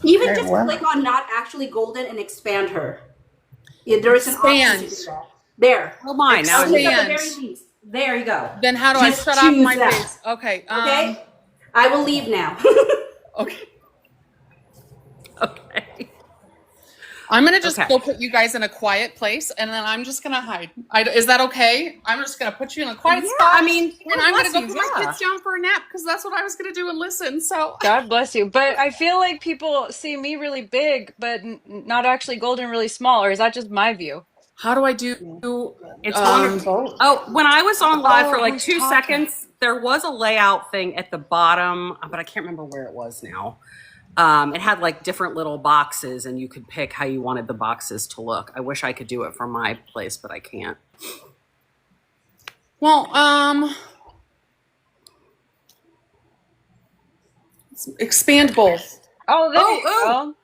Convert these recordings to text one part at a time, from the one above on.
Even Okay, just well, click on not actually golden and expand her. Yeah, there is an option to expand. do that. There. Oh my, now At I least need at it. the Expand. very least. There you go. Then how do I Just shut off choose my that. face? Okay. Okay? I will leave Okay. now. Okay. Okay. I'm gonna just Okay. go put you guys in a quiet place, and then I'm just gonna hide. Is that okay? I'm just gonna put you in a quiet Yeah, spot, I mean, and God I'm gonna bless go you. put my Yeah. kids down for a nap because that's what I was gonna do and listen. So, God bless you. But I feel like people see me really big, but not actually golden really small. Or is that just my view? how do I do? It's on. Both. Oh, when I was on live for Oh, like who's two talking? seconds, there was a layout thing at the bottom, but I can't remember where it was now. It had like different little boxes, and you could pick how you wanted the boxes to look. I wish I could do it from my place, but I can't. Well, expand both. Oh, there you Oh, go.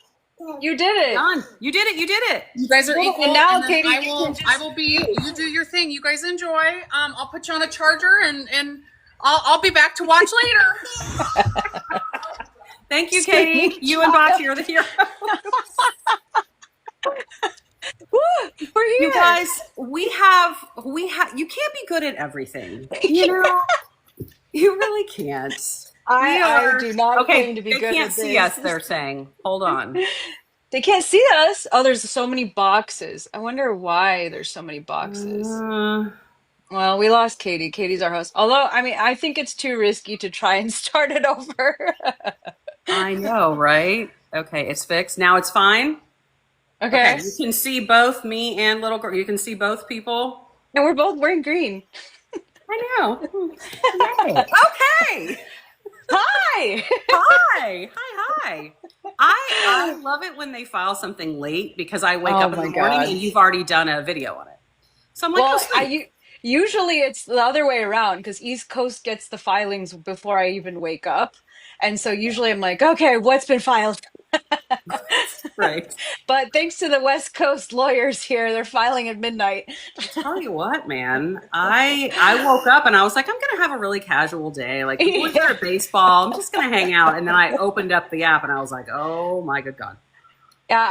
You did it. done. You did it. You did it. You guys are Well, equal, and now, and then Katy, I you will. can just. I will be. You do your thing. You guys enjoy. I'll put you on a charger, and I'll be back to watch later. Thank you, Katie. You and Bocce are the heroes. Woo, we're here. You guys, we have. You can't be good at everything. You know, you really can't. I do not Okay, claim to be they good can't at see this. us. They're saying, "Hold on." They can't see us. Oh, there's so many boxes. I wonder why there's so many boxes. Well, we lost Katie. Katie's our host. Although, I mean, I think it's too risky to try and start it over. I know, right? Okay, it's fixed. Now it's fine. Okay, Okay. you can see both me and little girl. You can see both people. And we're both wearing green. I know. Yay. Okay. Hi. Hi. Hi. I love it when they file something late because I wake Oh up in my the morning God. and you've already done a video on it. So I'm like, Well, oh, sweet. usually it's the other way around because East Coast gets the filings before I even wake up. And so usually I'm like, okay, what's been filed? Right. But thanks to the West Coast lawyers here, they're filing at midnight. I'll tell you what, man. I woke up and I was like, I'm gonna have a really casual day. Like the boys are Yeah. at baseball. I'm just gonna hang out. And then I opened up the app and I was like, oh my good God. Yeah,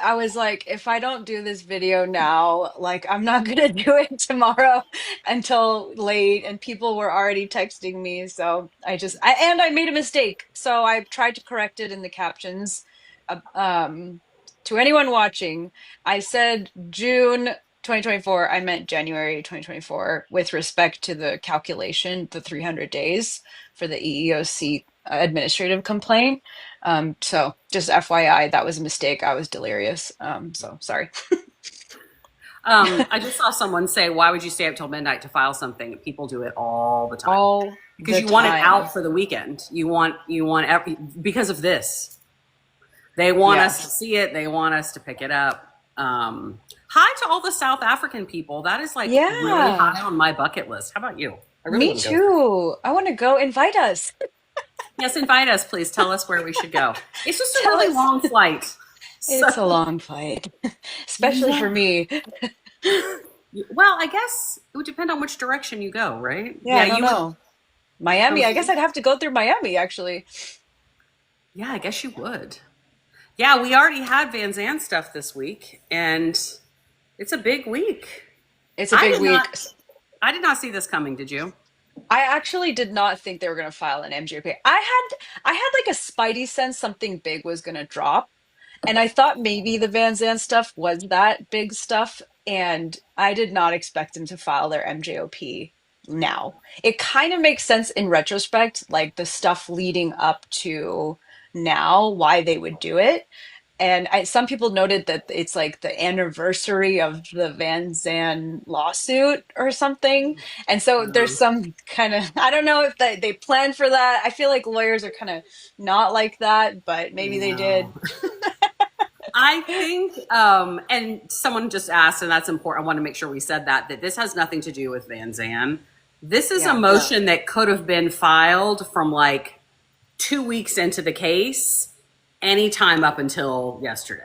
I was like, if I don't do this video now, like I'm not gonna do it tomorrow until late, and people were already texting me, so I made a mistake, so I tried to correct it in the captions. Uh, Um, to anyone watching, I said June 2024, I meant January 2024 with respect to the calculation, the 300 days for the EEOC administrative complaint. So just FYI, that was a mistake. I was delirious. So sorry. I just saw someone say, why would you stay up till midnight to file something? People do it all the time All because the you want it time. out for the weekend. Because of this. They want Yeah. us to see it. They want us to pick it up. Hi to all the South African people. That is like really Yeah. high on my bucket list. How about you? I really Me want to go there. too. I want to go. Invite us. Yes, invite us, please. Tell us where we should go. It's just a Tell really us. long flight. It's a So, long flight, especially for me. well, I guess it would depend on which direction you go, right? Yeah, I don't you would. know. Miami. I guess I'd have to go through Miami, actually. Yeah, I guess you would. Yeah, we already had Vanzan stuff this week, and it's a big week. It's a I big did week. not. I did not see this coming. Did you? I actually did not think they were going to file an MJP. I had like a spidey sense something big was going to drop. And I thought maybe the Van Zandt stuff was that big stuff. And I did not expect them to file their MJOP now. It kind of makes sense in retrospect, like the stuff leading up to now, why they would do it. And some people noted that it's like the anniversary of the Van Zandt lawsuit or something. And so there's some kind of, I don't know if they planned for that. I feel like lawyers are kind of not like that, but maybe they did. No. I think, and someone just asked, and that's important. I want to make sure we said that this has nothing to do with Van Zandt. This is a Yeah. motion that could have been filed from like 2 weeks into the case, anytime up until yesterday,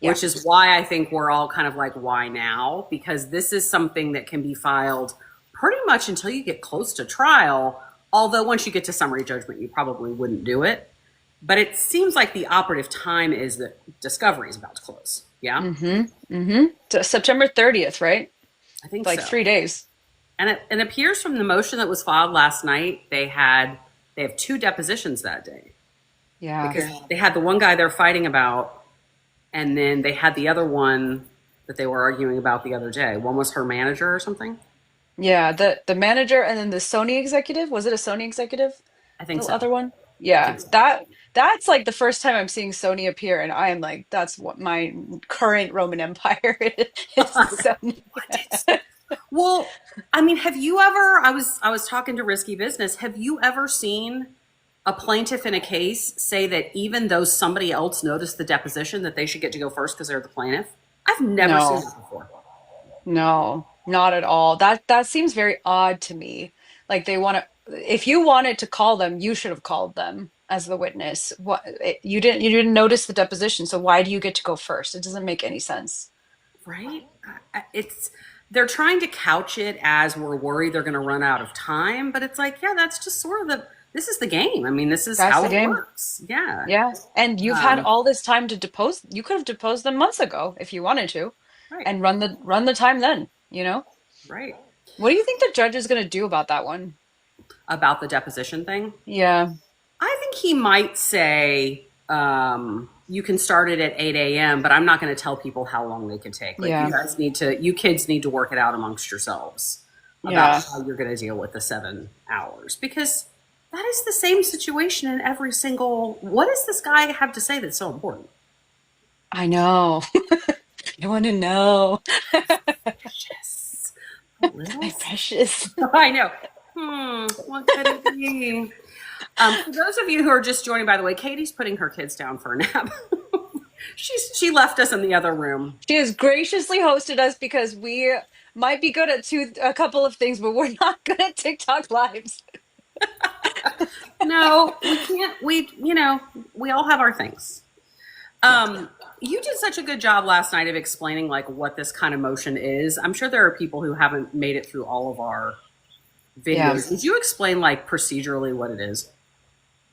Yeah. which is why I think we're all kind of like, why now? Because this is something that can be filed pretty much until you get close to trial. Although once you get to summary judgment, you probably wouldn't do it. But it seems like the operative time is that discovery is about to close. Yeah, So September 30th, right? I think Like so. 3 days. And it appears from the motion that was filed last night, they have 2 depositions that day, Yeah. because they had the one guy they're fighting about, and then they had the other one that they were arguing about the other day. One was her manager or something. Yeah, the manager and then the Sony executive. Was it a Sony executive? I think The so. other one? I Yeah, think so. that's like the first time I'm seeing Sony appear, and I am like, that's what my current Roman Empire is Sony. Well, I mean, have you ever? I was talking to Risky Business. Have you ever seen a plaintiff in a case say that even though somebody else noticed the deposition, that they should get to go first because they're the plaintiff? I've never seen No, that before. no, not at all. That seems very odd to me. Like they want to, if you wanted to call them, you should have called them as the witness. You didn't notice the deposition, so why do you get to go first? It doesn't make any sense. Right? It's they're trying to couch it as we're worried they're going to run out of time, but it's like, yeah, that's just sort of this is the game. I mean, this is That's how the it game. works. Yeah. Yeah. And you've had Um, all this time to depose. You could have deposed them months ago if you wanted to right. and run the time then, you know? Right. What do you think the judge is going to do about that one? About the deposition thing. Yeah. I think he might say, you can start it at 8 a.m., but I'm not going to tell people how long they can take. Like, Yeah. you kids need to work it out amongst yourselves Yeah. about how you're going to deal with the 7 hours, because that is the same situation in every single. What does this guy have to say that's so important? I know. I want to know. Precious. Little. My precious. I know. What could it be? For those of you who are just joining, by the way, Katie's putting her kids down for a nap. She left us in the other room. She has graciously hosted us because we might be good at a couple of things, but we're not good at TikTok lives. No, we can't. We all have our things. You did such a good job last night of explaining like what this kind of motion is. I'm sure there are people who haven't made it through all of our videos. Yeah. Did you explain like procedurally what it is?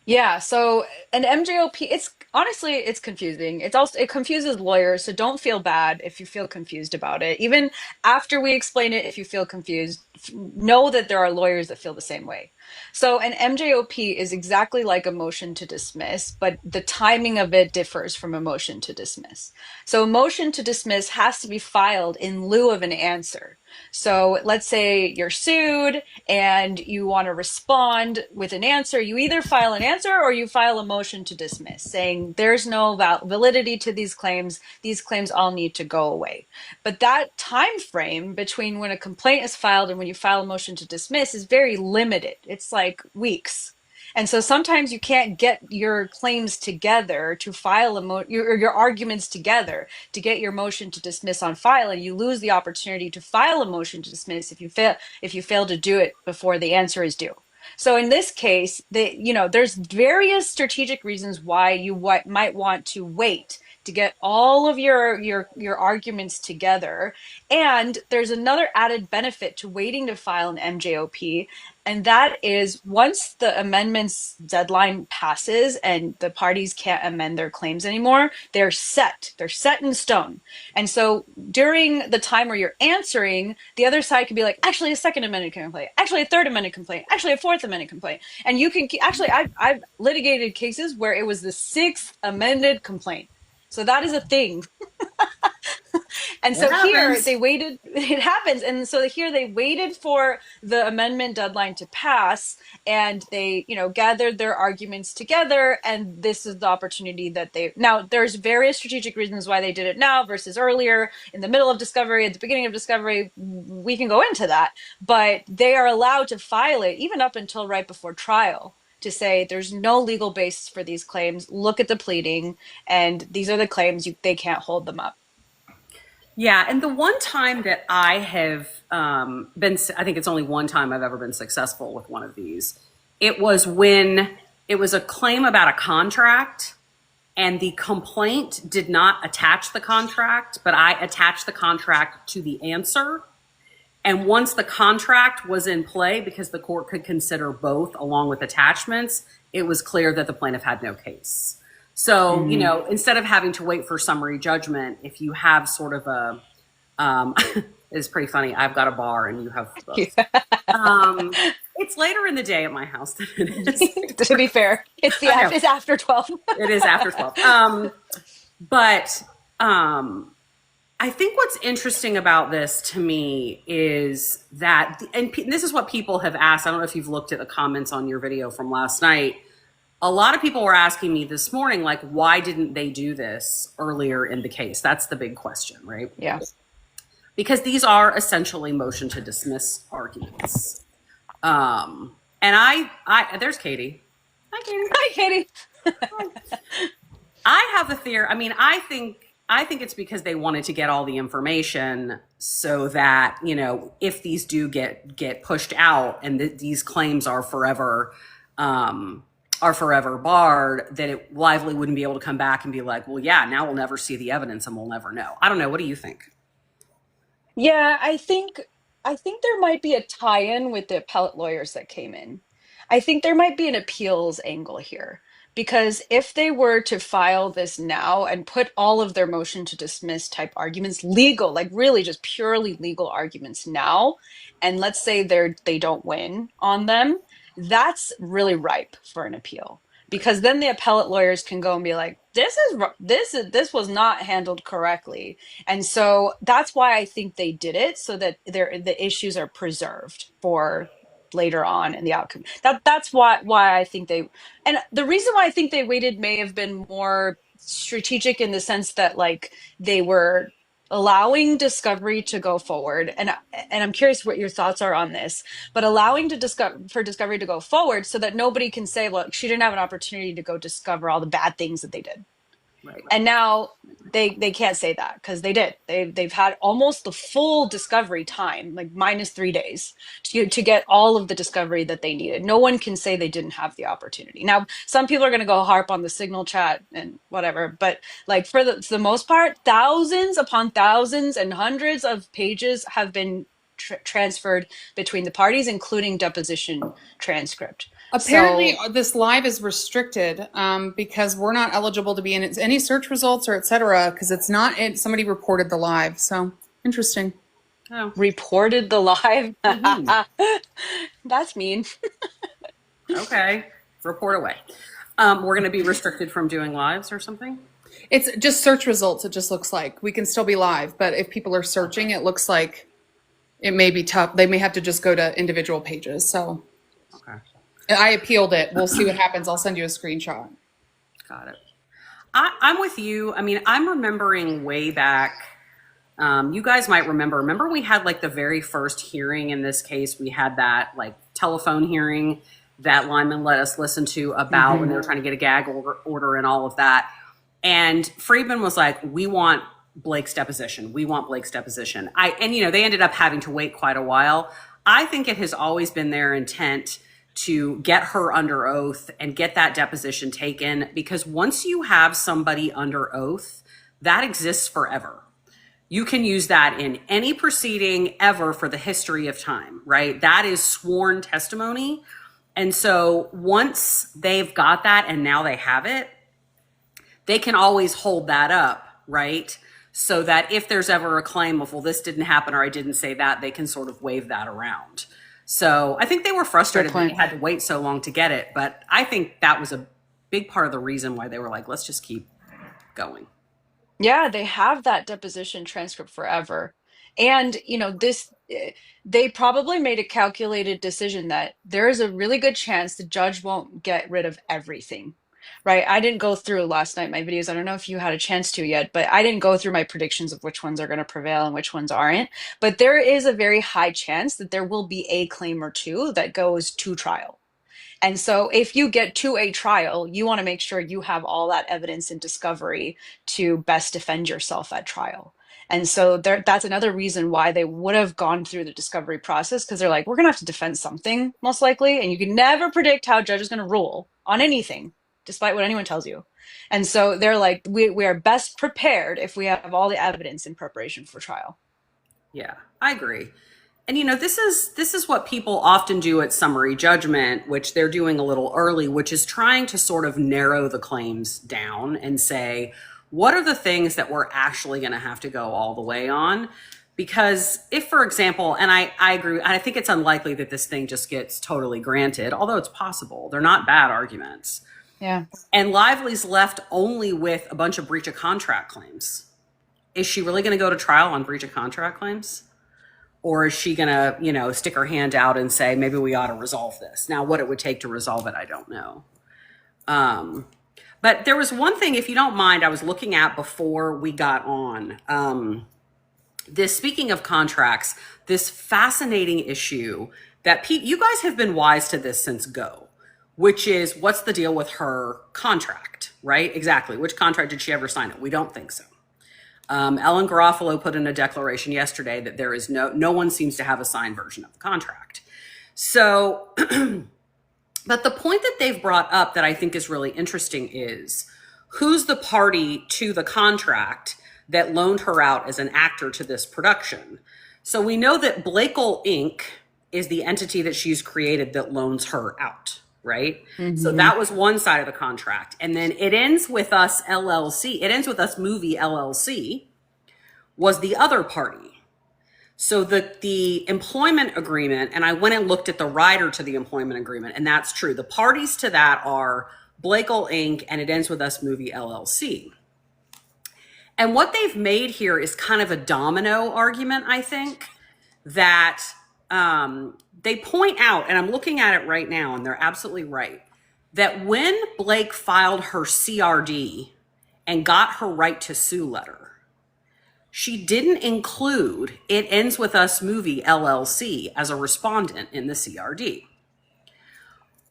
Yeah, so an MJOP, it's confusing. It confuses lawyers, so don't feel bad if you feel confused about it. Even after we explain it, if you feel confused, know that there are lawyers that feel the same way. So an MJOP is exactly like a motion to dismiss, but the timing of it differs from a motion to dismiss. So a motion to dismiss has to be filed in lieu of an answer. So let's say you're sued and you want to respond with an answer. You either file an answer or you file a motion to dismiss, saying there's no validity to these claims. These claims all need to go away. But that time frame between when a complaint is filed and when you file a motion to dismiss is very limited. It's like weeks. And so sometimes you can't get your claims together to file your arguments together to get your motion to dismiss on file, and you lose the opportunity to file a motion to dismiss if you fail to do it before the answer is due. So in this case, there's various strategic reasons why you might want to wait to get all of your arguments together. And there's another added benefit to waiting to file an MJOP, and that is once the amendments deadline passes and the parties can't amend their claims anymore, they're set in stone. And so during the time where you're answering, the other side could be like, actually a second amended complaint, actually a third amended complaint, actually a fourth amended complaint. And you can actually, I've litigated cases where it was the 6th amended complaint. So that is a thing. And so here they waited, it happens. And so here they waited for the amendment deadline to pass, and they, gathered their arguments together. And this is the opportunity that now there's various strategic reasons why they did it now versus earlier, in the middle of discovery, at the beginning of discovery. We can go into that, but they are allowed to file it even up until right before trial, to say there's no legal basis for these claims. Look at the pleading, and these are the claims. They can't hold them up. Yeah, and the one time that I have I think it's only one time I've ever been successful with one of these. It was when it was a claim about a contract, and the complaint did not attach the contract, but I attached the contract to the answer. And once the contract was in play, because the court could consider both along with attachments, it was clear that the plaintiff had no case. So, you know, instead of having to wait for summary judgment, if you have sort of a, it's pretty funny. I've got a bar and you have books. It's later in the day at my house than it is. To be fair, it's after 12. It is after 12. But I think what's interesting about this to me is that, and this is what people have asked. I don't know if you've looked at the comments on your video from last night. A lot of people were asking me this morning, like, why didn't they do this earlier in the case? That's the big question, right? Yeah. Because these are essentially motion to dismiss arguments. And there's Katy. Hi, Katy. Hi, Katy. I have the theory. I mean, I think it's because they wanted to get all the information so that, you know, if these do get pushed out and these claims are forever barred, that Lively wouldn't be able to come back and be like, well, yeah, now we'll never see the evidence and we'll never know. I don't know. What do you think? Yeah, I think there might be a tie-in with the appellate lawyers that came in. I think there might be an appeals angle here because if they were to file this now and put all of their motion to dismiss type arguments legal, like really just purely legal arguments now, and let's say they don't win on them, that's really ripe for an appeal. Because then the appellate lawyers can go and be like, this was not handled correctly. And so that's why I think they did it, so that the issues are preserved for later on in the outcome. That's why I think and the reason why I think they waited may have been more strategic in the sense that like they were allowing discovery to go forward, and I'm curious what your thoughts are on this, but allowing for discovery to go forward so that nobody can say, well, she didn't have an opportunity to go discover all the bad things that they did. Right. And now they can't say that because they did. They've had almost the full discovery time, like minus 3 days, to get all of the discovery that they needed. No one can say they didn't have the opportunity. Now, some people are going to go harp on the signal chat and whatever, but like for the most part, thousands upon thousands and hundreds of pages have been transferred between the parties, including deposition transcript. Apparently, this live is restricted because we're not eligible to be in any search results or et cetera, because it's not somebody reported the live. So interesting. Oh. Reported the live? That's mean. Okay. Report away. We're going to be restricted from doing lives or something? It's just search results. It just looks like we can still be live, but if people are searching, it looks like it may be tough. They may have to just go to individual pages. So Okay. I appealed it. We'll see what happens. I'll send you a screenshot. Got it. I'm with you. I mean, I'm remembering way back. You guys might remember we had like the very first hearing in this case. We had that like telephone hearing that Lyman let us listen to about when they were trying to get a gag order and all of that. And Friedman was like, we want Blake's deposition. We want Blake's deposition. And you know, they ended up having to wait quite a while. I think it has always been their intent to get her under oath and get that deposition taken, because once you have somebody under oath, that exists forever. You can use that in any proceeding ever for the history of time, right? That is sworn testimony. And so once they've got that and now they have it, they can always hold that up, right? So that if there's ever a claim of, well, this didn't happen or I didn't say that, they can sort of wave that around. So I think they were frustrated that they had to wait so long to get it. But I think that was a big part of the reason why they were like, let's just keep going. Yeah, they have that deposition transcript forever. And, you know, they probably made a calculated decision that there is a really good chance the judge won't get rid of everything, right? I didn't go through last night my videos. I don't know if you had a chance to yet, but I didn't go through my predictions of which ones are going to prevail and which ones aren't. But there is a very high chance that there will be a claim or two that goes to trial. And so if you get to a trial, you want to make sure you have all that evidence and discovery to best defend yourself at trial. And so that's another reason why they would have gone through the discovery process, because they're like, we're going to have to defend something most likely. And you can never predict how a judge is going to rule on anything, despite what anyone tells you. And so they're like, we are best prepared if we have all the evidence in preparation for trial. Yeah, I agree. And this is what people often do at summary judgment, which they're doing a little early, which is trying to sort of narrow the claims down and say, what are the things that we're actually going to have to go all the way on? Because if, for example, and I agree, I think it's unlikely that this thing just gets totally granted, although it's possible. They're not bad arguments. Yeah. And Lively's left only with a bunch of breach of contract claims. Is she really going to go to trial on breach of contract claims? Or is she going to, stick her hand out and say, maybe we ought to resolve this? Now, what it would take to resolve it, I don't know. But there was one thing, if you don't mind, I was looking at before we got on. Speaking of contracts, this fascinating issue that you guys have been wise to this since Go, which is what's the deal with her contract, right? Exactly. Which contract did she ever sign it? We don't think so. Ellen Garofalo put in a declaration yesterday that there is no one seems to have a signed version of the contract. So, but the point that they've brought up that I think is really interesting is who's the party to the contract that loaned her out as an actor to this production. So we know that Blakel Inc. is the entity that she's created that loans her out, right? Mm-hmm. So that was one side of the contract. And then It Ends With Us LLC, It Ends With Us Movie LLC was the other party. So the employment agreement, and I went and looked at the rider to the employment agreement, and that's true. The parties to that are Blakel Inc. and It Ends With Us Movie LLC. And what they've made here is kind of a domino argument, I think, that they point out, and I'm looking at it right now, and they're absolutely right, that when Blake filed her CRD and got her right to sue letter, she didn't include It Ends With Us Movie LLC as a respondent in the CRD,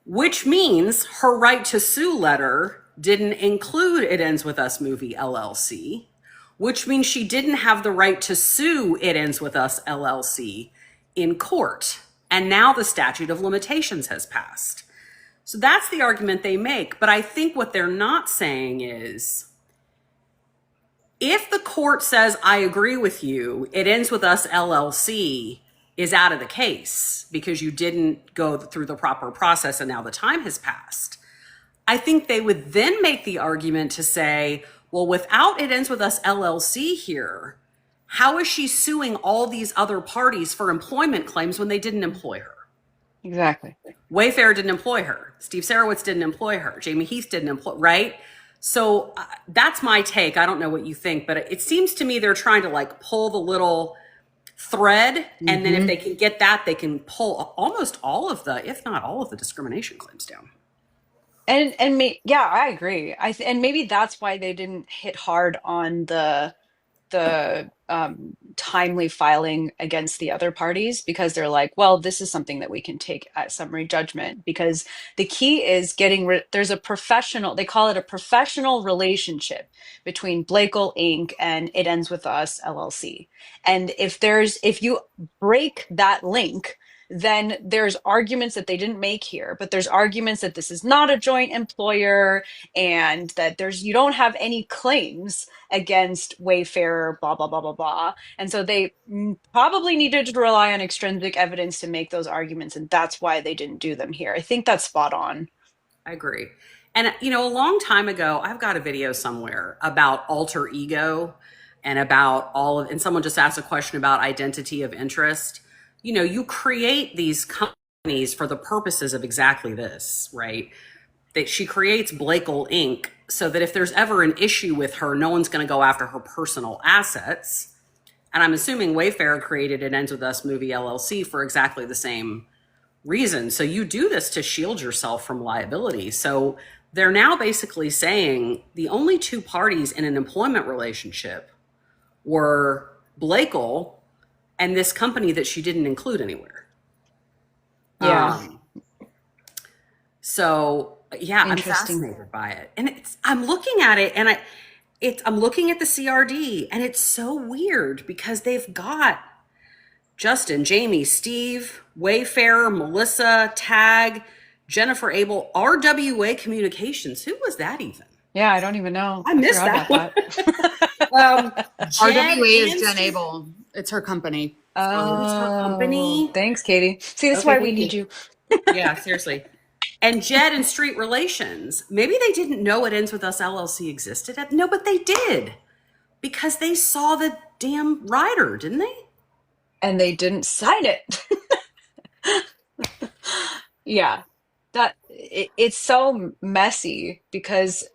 which means her right to sue letter didn't include It Ends With Us Movie LLC, which means she didn't have the right to sue It Ends With Us LLC in court. And now the statute of limitations has passed. So that's the argument they make. But I think what they're not saying is, if the court says, I agree with you, It Ends With Us LLC is out of the case because you didn't go through the proper process and now the time has passed, I think they would then make the argument to say, well, without It Ends With Us LLC here, how is she suing all these other parties for employment claims when they didn't employ her? Exactly. Wayfair didn't employ her. Steve Sarowitz didn't employ her. Jamie Heath didn't employ, right? So that's my take. I don't know what you think, but it seems to me they're trying to pull the little thread. And then if they can get that, they can pull almost all of the, if not all of the discrimination claims down. Yeah, I agree. And maybe that's why they didn't hit hard on the timely filing against the other parties, because they're like, well, this is something that we can take at summary judgment, because the key is there's a professional, they call it a professional relationship between Blakel Inc. and It Ends With Us LLC. And if you break that link, then there's arguments that they didn't make here, but there's arguments that this is not a joint employer and that you don't have any claims against Wayfair, blah, blah, blah, blah, blah. And so they probably needed to rely on extrinsic evidence to make those arguments. And that's why they didn't do them here. I think that's spot on. I agree. And, a long time ago, I've got a video somewhere about alter ego and about and someone just asked a question about identity of interest. You create these companies for the purposes of exactly this, right? That she creates Blakel Inc. so that if there's ever an issue with her, no one's going to go after her personal assets. And I'm assuming Wayfair created It Ends With Us Movie LLC for exactly the same reason. So you do this to shield yourself from liability. So they're now basically saying the only two parties in an employment relationship were Blakel and this company that she didn't include anywhere. Yeah. I'm fascinated by it. And I'm looking at it and I'm looking at the CRD and it's so weird because they've got Justin, Jamie, Steve, Wayfair, Melissa, Tag, Jennifer Abel, RWA Communications. Who was that even? Yeah, I don't even know. I missed that one. RWA is Jen Abel. It's her company. owns her Oh, company. thanks, Katie. See, this is Okay, why we thank need you. you. Yeah, seriously. And Jed and Street Relations. Maybe they didn't know It Ends With Us LLC existed. No, but they did because they saw the damn rider, didn't they? And they didn't sign it. Yeah, it's so messy because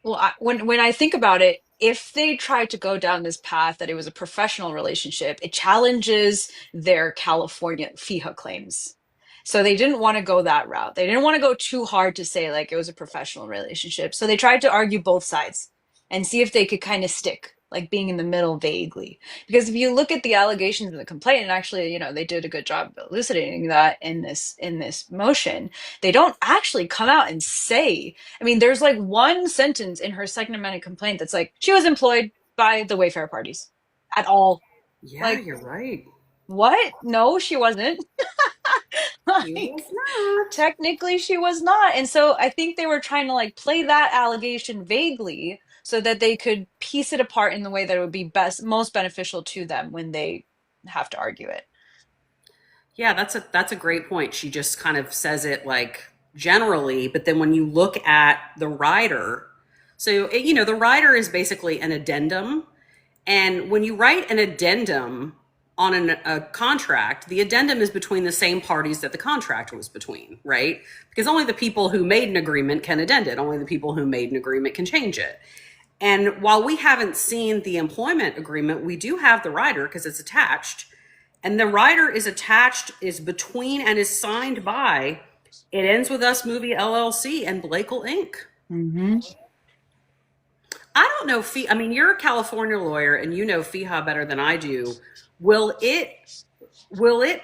when I think about it, if they tried to go down this path that it was a professional relationship, it challenges their California FIHA claims. So they didn't want to go that route. They didn't want to go too hard to say like it was a professional relationship. So they tried to argue both sides and see if they could kind of stick, like being in the middle vaguely. Because if you look at the allegations in the complaint, and actually, they did a good job elucidating that in this motion, they don't actually come out and say. I mean, there's like one sentence in her second amended complaint that's like, she was employed by the Wayfair parties at all. Yeah, Like, you're right. what? No, she wasn't. He was Like, not. technically, she was not. And so I think they were trying to like play that allegation vaguely so that they could piece it apart in the way that it would be most beneficial to them when they have to argue it. Yeah, that's a great point. She just kind of says it like generally, but then when you look at the rider, so the rider is basically an addendum, and when you write an addendum on a contract, the addendum is between the same parties that the contract was between, right? Because only the people who made an agreement can addend it. Only the people who made an agreement can change it. And while we haven't seen the employment agreement, we do have the rider because it's attached. And the rider is attached, is between, and is signed by It Ends With Us Movie LLC and Blakel Inc. Mm-hmm. I don't know, I mean, you're a California lawyer and you know FIHA better than I do. Will it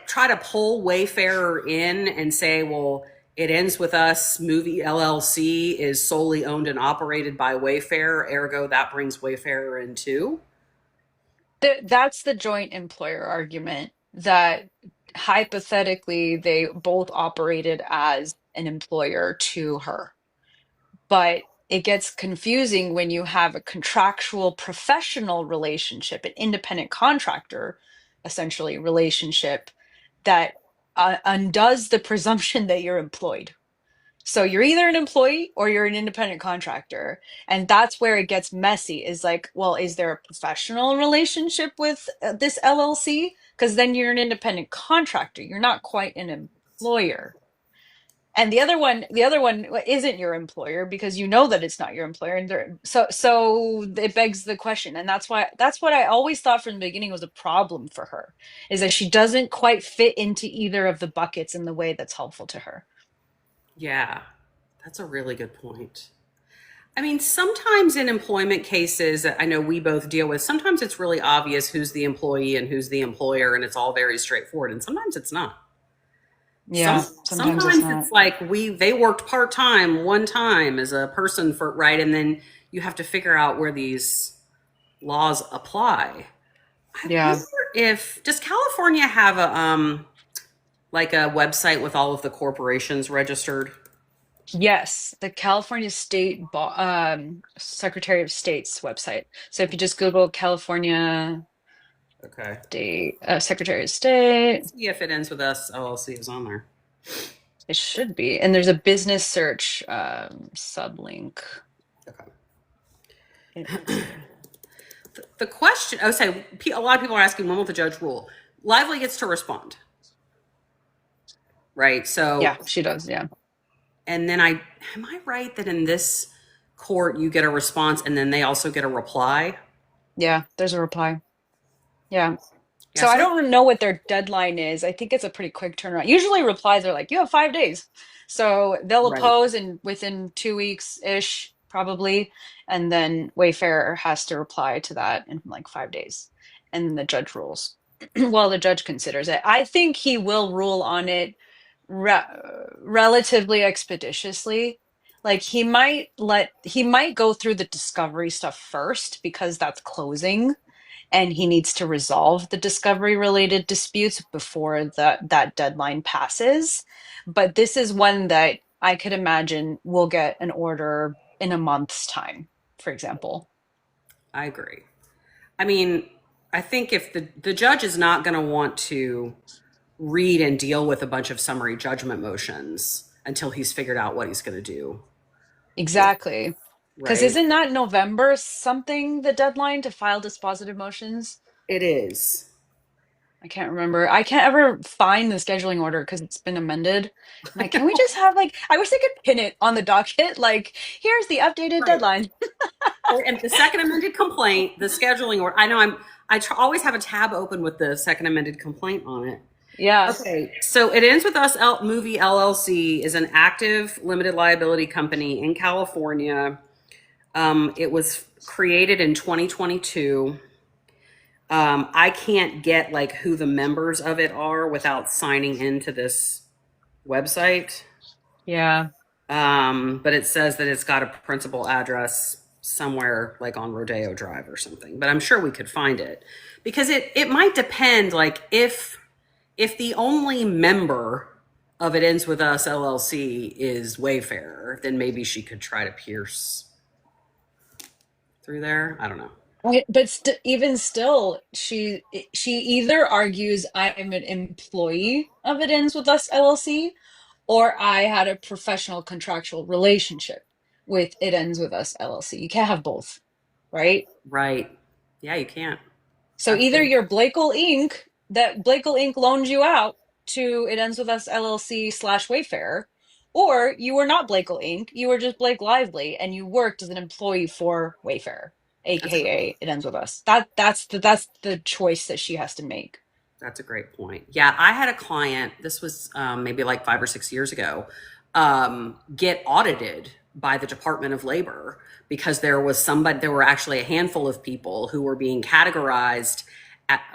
try to pull Wayfarer in and say, well, It Ends With Us Movie LLC is solely owned and operated by Wayfarer, ergo that brings Wayfarer in too? That's the joint employer argument that hypothetically they both operated as an employer to her. But it gets confusing when you have a contractual professional relationship, an independent contractor, essentially, relationship that undoes the presumption that you're employed. So you're either an employee or you're an independent contractor. And that's where it gets messy is like, well, is there a professional relationship with this LLC? Because then you're an independent contractor. You're not quite an employer. And the other one isn't your employer because you know that it's not your employer. And so it begs the question. And that's what I always thought from the beginning was a problem for her, is that she doesn't quite fit into either of the buckets in the way that's helpful to her. Yeah, that's a really good point. I mean, sometimes in employment cases that I know we both deal with, sometimes it's really obvious who's the employee and who's the employer, and it's all very straightforward. And sometimes it's not. Yeah, sometimes it's Sometimes not. it's like they worked part time one time as a person for right, and then you have to figure out where these laws apply. I Yeah. wonder if does California have a like a website with all of the corporations registered? Yes, the California Secretary of State's website. So if you just Google California Okay. State Secretary of State, See if It Ends With Us LLC is on there. it should be. And there's a business search sublink. Okay. It might be there. The question, oh, say a lot of people are asking when will the judge rule? Lively gets to respond, right? So, Yeah, she does. Yeah. and then am I right that in this court you get a response and then they also get a reply? Yeah, there's a reply. Yeah. Yeah. So I So, don't know what their deadline is. I think it's a pretty quick turnaround. Usually replies are like, you have 5 days. So they'll right. oppose and within 2 weeks-ish, probably. And then Wayfarer has to reply to that in like 5 days. And then the judge rules. Well, the judge considers it. I think he will rule on it re relatively expeditiously. Like he might go through the discovery stuff first because that's closing and he needs to resolve the discovery related disputes before that deadline passes. But this is one that I could imagine will get an order in a month's time, for example. I agree. I mean, I think if the judge is not going to want to read and deal with a bunch of summary judgment motions until he's figured out what he's going to do with, Exactly. Because right? isn't that November something the deadline to file dispositive motions? It is. I can't remember. I can't ever find the scheduling order because it's been amended. I'm like, can we just have like, I wish they could pin it on the docket. Like, here's the updated Right. deadline. Or, and the second amended complaint, the scheduling order. I know always have a tab open with the second amended complaint on it. Yeah. Okay, so It Ends With Us Movie LLC is an active limited liability company in California. It was created in 2022. I can't get like who the members of it are without signing into this website. Yeah. But it says that it's got a principal address somewhere like on Rodeo Drive or something. But I'm sure we could find it because it might depend. Like if the only member of It Ends With Us LLC is Wayfarer, then maybe she could try to pierce through there. I don't know. But even still, she either argues I'm an employee of It Ends With Us LLC, or I had a professional contractual relationship with It Ends With Us LLC. You can't have both, right? Right. Yeah, you can't. So That's either the you're Blakel Inc. that Blakel Inc. loaned you out to It Ends With Us LLC / Wayfarer, or you were not Blakel Inc. You were just Blake Lively and you worked as an employee for Wayfarer, that's a aka It Ends With Us. That's the choice that she has to make. That's a great point. Yeah, I had a client, this was maybe like 5 or 6 years ago, get audited by the Department of Labor because there were actually a handful of people who were being categorized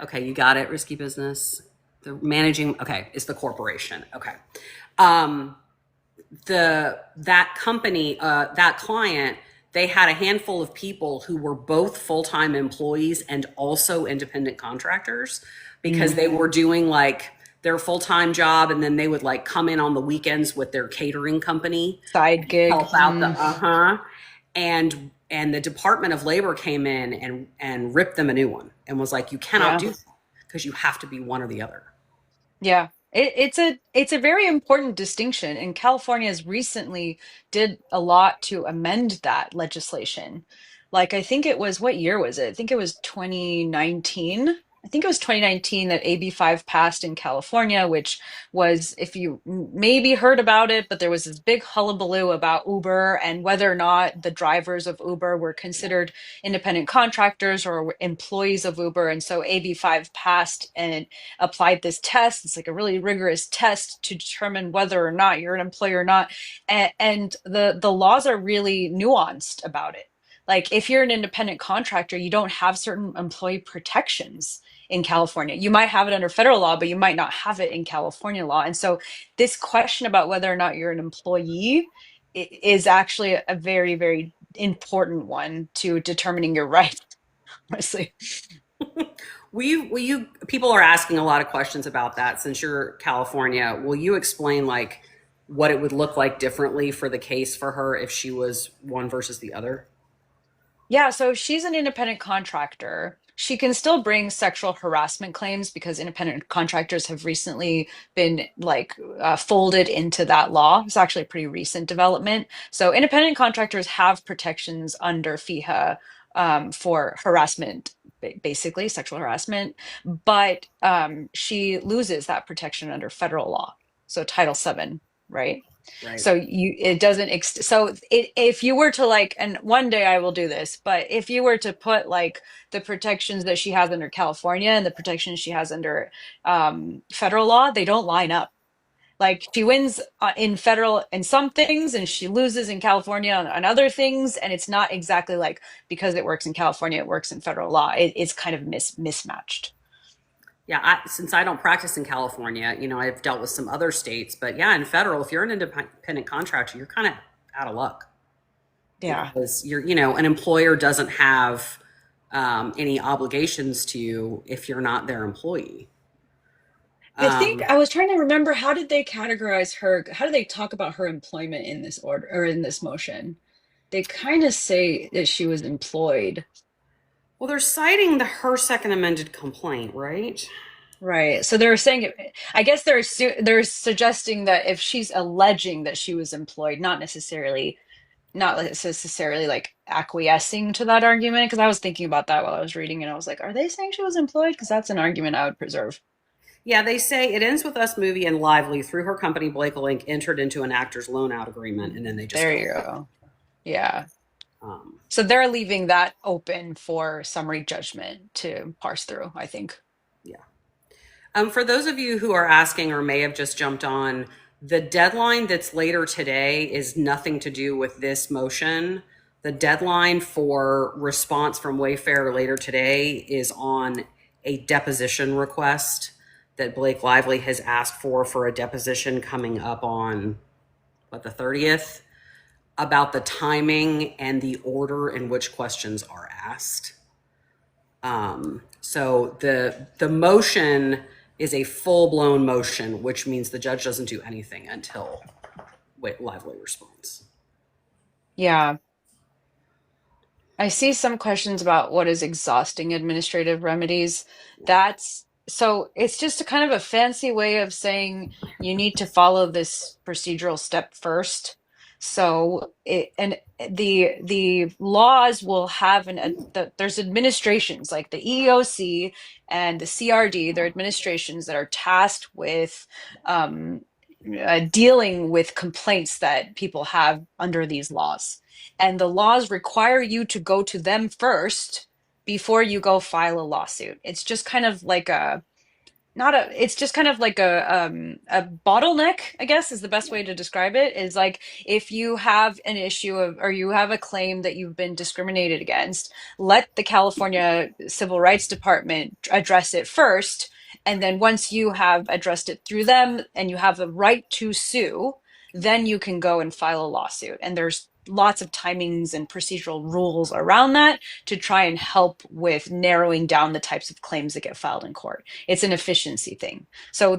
okay, you got it, risky business. The managing, okay, it's the corporation. Okay. Um, that company, that client, they had a handful of people who were both full-time employees and also independent contractors because they were doing like their full-time job and then they would like come in on the weekends with their catering company, Side gig. help out the and the Department of Labor came in and ripped them a new one and was like, you cannot Yeah. do that because you have to be one or the other. Yeah. It's a very important distinction, and California has recently did a lot to amend that legislation. Like I think it was, what year was it? I think it was 2019. I think it was 2019 that AB5 passed in California, which was, if you maybe heard about it, but there was this big hullabaloo about Uber and whether or not the drivers of Uber were considered independent contractors or employees of Uber. And so AB5 passed and applied this test. It's like a really rigorous test to determine whether or not you're an employer or not. And the laws are really nuanced about it. Like if you're an independent contractor, you don't have certain employee protections in California. You might have it under federal law, but you might not have it in California law. And so this question about whether or not you're an employee is actually a very, very important one to determining your rights, honestly. People are asking a lot of questions about that since you're California. Will you explain like what it would look like differently for the case for her if she was one versus the other? Yeah, so she's an independent contractor. She can still bring sexual harassment claims because independent contractors have recently been like folded into that law. It's actually a pretty recent development. So independent contractors have protections under FIHA for harassment, basically sexual harassment, but she loses that protection under federal law. So Title VII, right? Right. So it doesn't so if you were to like, and one day I will do this, but if you were to put like the protections that she has under California and the protections she has under federal law, they don't line up. Like she wins in federal in some things and she loses in California on other things, and it's not exactly like because it works in California it works in federal law. It's kind of mismatched. Yeah, since I don't practice in California, I've dealt with some other states, but yeah, in federal, if you're an independent contractor, you're kind of out of luck Yeah. because an employer doesn't have any obligations to you if you're not their employee. I think Um, I was trying to remember, how did they categorize her? How did they talk about her employment in this order or in this motion? They kind of say that she was employed. Well, they're citing her second amended complaint, right? Right. So they're saying, I guess they're suggesting that if she's alleging that she was employed, not necessarily like acquiescing to that argument. Because I was thinking about that while I was reading, and I was like, are they saying she was employed? Because that's an argument I would preserve. Yeah, they say it ends with Us Movie and Lively through her company Blake Link entered into an actor's loan out agreement, and then they just There go. you go. Yeah. Um, So they're leaving that open for summary judgment to parse through, I think. yeah. For those of you who are asking or may have just jumped on, the deadline that's later today is nothing to do with this motion. The deadline for response from Wayfair later today is on a deposition request that Blake Lively has asked for a deposition coming up on, the 30th, about the timing and the order in which questions are asked. So the motion is a full-blown motion, which means the judge doesn't do anything until Lively responds. Yeah. I see some questions about what is exhausting administrative remedies. That's so it's just a kind of a fancy way of saying you need to follow this procedural step first. So the laws will have there's administrations like the EEOC and the CRD. They're administrations that are tasked with dealing with complaints that people have under these laws. And the laws require you to go to them first before you go file a lawsuit. It's just kind of like it's just kind of like a bottleneck, I guess is the best way to describe it. Is like if you have an issue or you have a claim that you've been discriminated against, let the California Civil Rights Department address it first. And then once you have addressed it through them and you have the right to sue, then you can go and file a lawsuit. And there's lots of timings and procedural rules around that to try and help with narrowing down the types of claims that get filed in court. It's an efficiency thing. So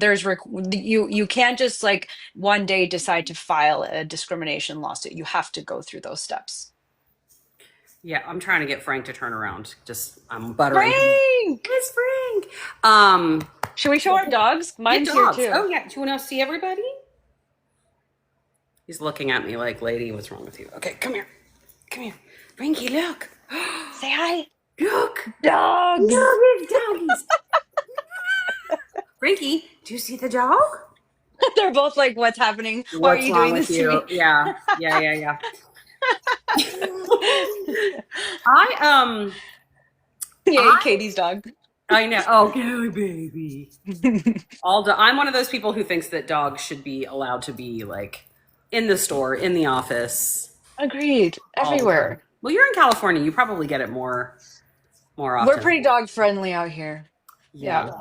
you can't just like one day decide to file a discrimination lawsuit. You have to go through those steps. Yeah, I'm trying to get Frank to turn around. I'm buttering. Frank! It's Frank. Should we show our dogs? Mine's here too. Oh yeah, do you want to see everybody? He's looking at me like, lady, what's wrong with you? Okay, come here. Come here. Frankie, look. Say hi. Look. Dogs. Look, it's doggies. Frankie, do you see the dog? They're both like, what's happening? Why are you doing this to me? Yeah. Yeah. Katie's dog. I know. Oh, go, baby. I'm one of those people who thinks that dogs should be allowed to be like in the store, in the office. Agreed. Everywhere. Well, you're in California. You probably get it more often. We're pretty dog friendly out here. Yeah.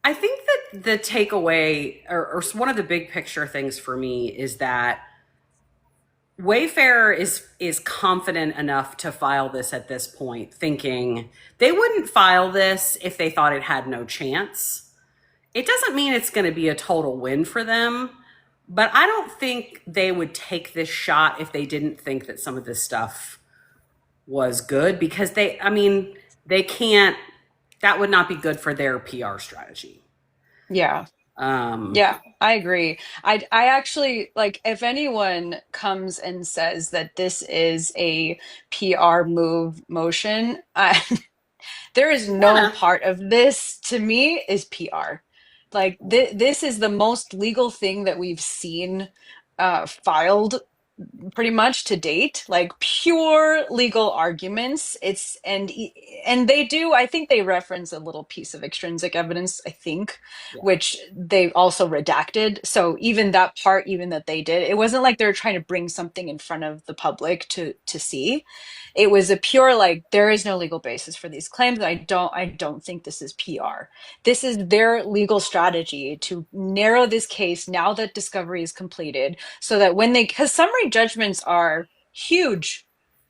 I think that the takeaway or one of the big picture things for me is that Wayfair is confident enough to file this at this point, thinking they wouldn't file this if they thought it had no chance. It doesn't mean it's going to be a total win for them, but I don't think they would take this shot if they didn't think that some of this stuff was good, because they can't, that would not be good for their PR strategy. Yeah. Yeah, I agree. I actually like if anyone comes and says that this is a PR motion, there is no part of this to me is PR. Like this is the most legal thing that we've seen filed pretty much to date, like pure legal arguments. And they do, I think they reference a little piece of extrinsic evidence, I think, which they also redacted. So even that part, even that they did, it wasn't like they were trying to bring something in front of the public to see. It was a pure like there is no legal basis for these claims. I don't think this is PR. This is their legal strategy to narrow this case now that discovery is completed, so that because summary judgments are huge,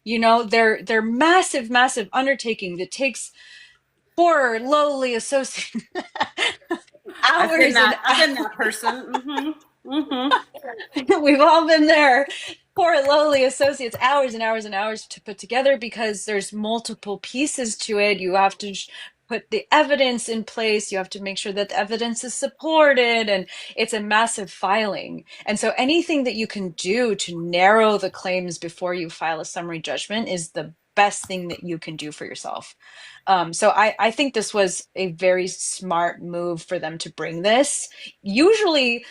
they're massive undertaking that takes poor lowly associate I've been hours. that person. Mm-hmm. We've all been there. poor lowly associates hours and hours and hours to put together because there's multiple pieces to it. You have to put the evidence in place. You have to make sure that the evidence is supported, and it's a massive filing. And so anything that you can do to narrow the claims before you file a summary judgment is the best thing that you can do for yourself. So I think this was a very smart move for them to bring this. Usually,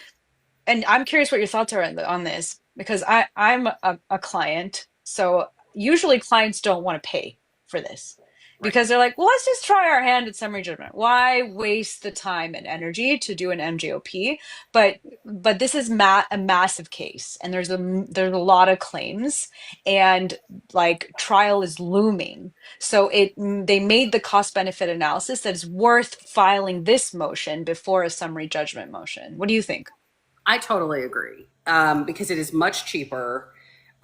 and I'm curious what your thoughts are on this, because I'm a client. So usually clients don't want to pay for this Right. because they're like, well, let's just try our hand at summary judgment. Why waste the time and energy to do an MJOP? But this is a massive case, and there's a lot of claims, and like trial is looming. So they made the cost benefit analysis that it's worth filing this motion before a summary judgment motion. What do you think? I totally agree, because it is much cheaper.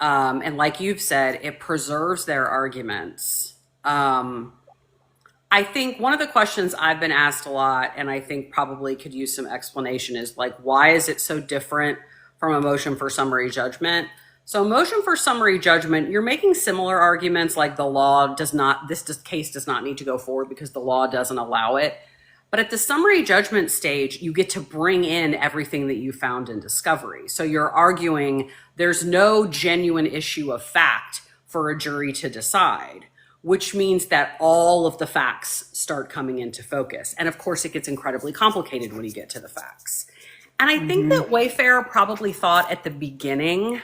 And like you've said, it preserves their arguments. I think one of the questions I've been asked a lot, and I think probably could use some explanation, is like, why is it so different from a motion for summary judgment? So motion for summary judgment, you're making similar arguments like the law does not, this case does not need to go forward because the law doesn't allow it. But at the summary judgment stage, you get to bring in everything that you found in discovery. So you're arguing there's no genuine issue of fact for a jury to decide, which means that all of the facts start coming into focus. And of course, it gets incredibly complicated when you get to the facts. And I think that Wayfair probably thought at the beginning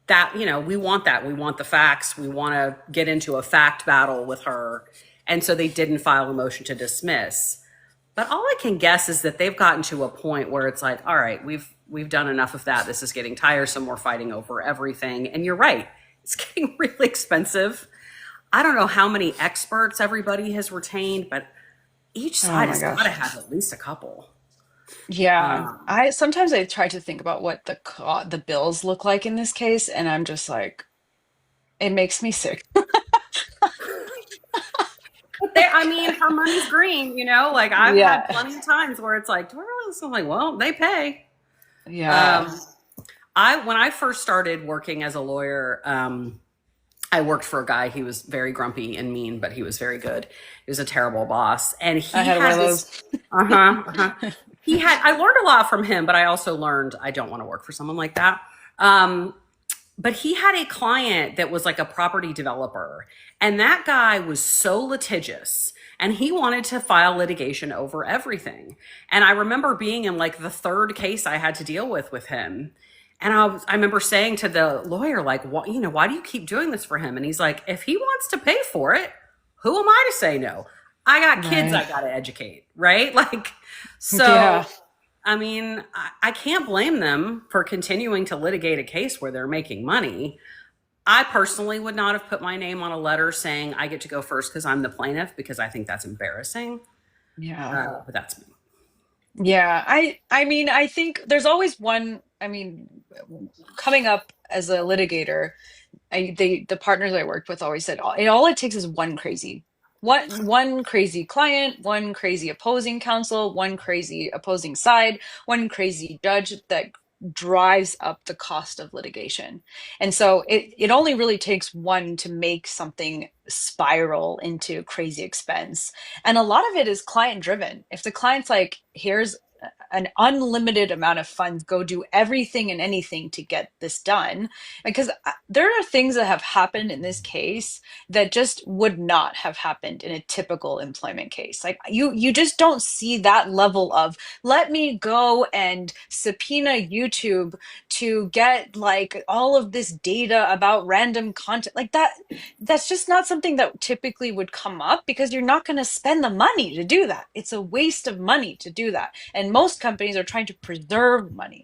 that, you know, we want that. We want the facts. We want to get into a fact battle with her. And so they didn't file a motion to dismiss. But all I can guess is that they've gotten to a point where it's like, all right, we've done enough of that. This is getting tiresome. We're fighting over everything. And you're right. It's getting really expensive. I don't know how many experts everybody has retained, but each side has got to have at least a couple. Yeah, sometimes I try to think about what the bills look like in this case, and I'm just like, it makes me sick. I mean, her money's green, you know, like I've had plenty of times where it's like, do I really listen? Like, well, they pay. Yeah. When I first started working as a lawyer, I worked for a guy. He was very grumpy and mean, but he was very good. He was a terrible boss. And he I had one of those. I learned a lot from him, but I also learned I don't want to work for someone like that. But he had a client that was like a property developer, and that guy was so litigious, and he wanted to file litigation over everything. And I remember being in like the third case I had to deal with him. And I remember saying to the lawyer, like, what, you know, why do you keep doing this for him? And he's like, if he wants to pay for it, who am I to say no? I got kids I got to educate, right? Like, so, Yeah. I mean, I can't blame them for continuing to litigate a case where they're making money. I personally would not have put my name on a letter saying I get to go first because I'm the plaintiff, because I think that's embarrassing. Yeah. But that's me. Yeah. I mean, I think there's always one, I mean, coming up as a litigator, the partners I worked with always said all it takes is one crazy client, one crazy opposing counsel, one crazy opposing side, one crazy judge that drives up the cost of litigation. And so it only really takes one to make something spiral into crazy expense. And a lot of it is client driven. If the client's like, here's an unlimited amount of funds, go do everything and anything to get this done, because there are things that have happened in this case that just would not have happened in a typical employment case. Like you just don't see that level of, let me go and subpoena YouTube to get like all of this data about random content. Like that's just not something that typically would come up, because you're not going to spend the money to do that. It's a waste of money to do that. And most companies are trying to preserve money.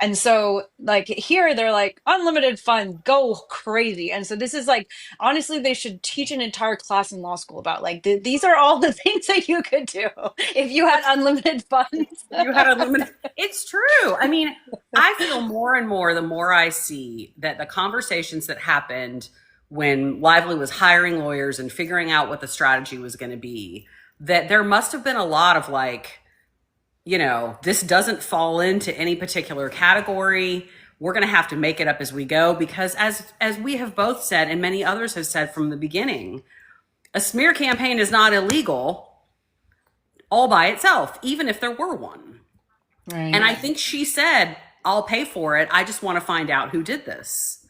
And so like here, they're like, unlimited funds, go crazy. And so this is like, honestly, they should teach an entire class in law school about like, these are all the things that you could do if you had unlimited funds. You had unlimited. It's true. I mean, I feel more and more the more I see that the conversations that happened when Lively was hiring lawyers and figuring out what the strategy was going to be, that there must have been a lot of like, you know, this doesn't fall into any particular category. we're going to have to make it up as we go, because as we have both said, and many others have said from the beginning, a smear campaign is not illegal all by itself, even if there were one. Right. And I think she said, I'll pay for it. I just want to find out who did this.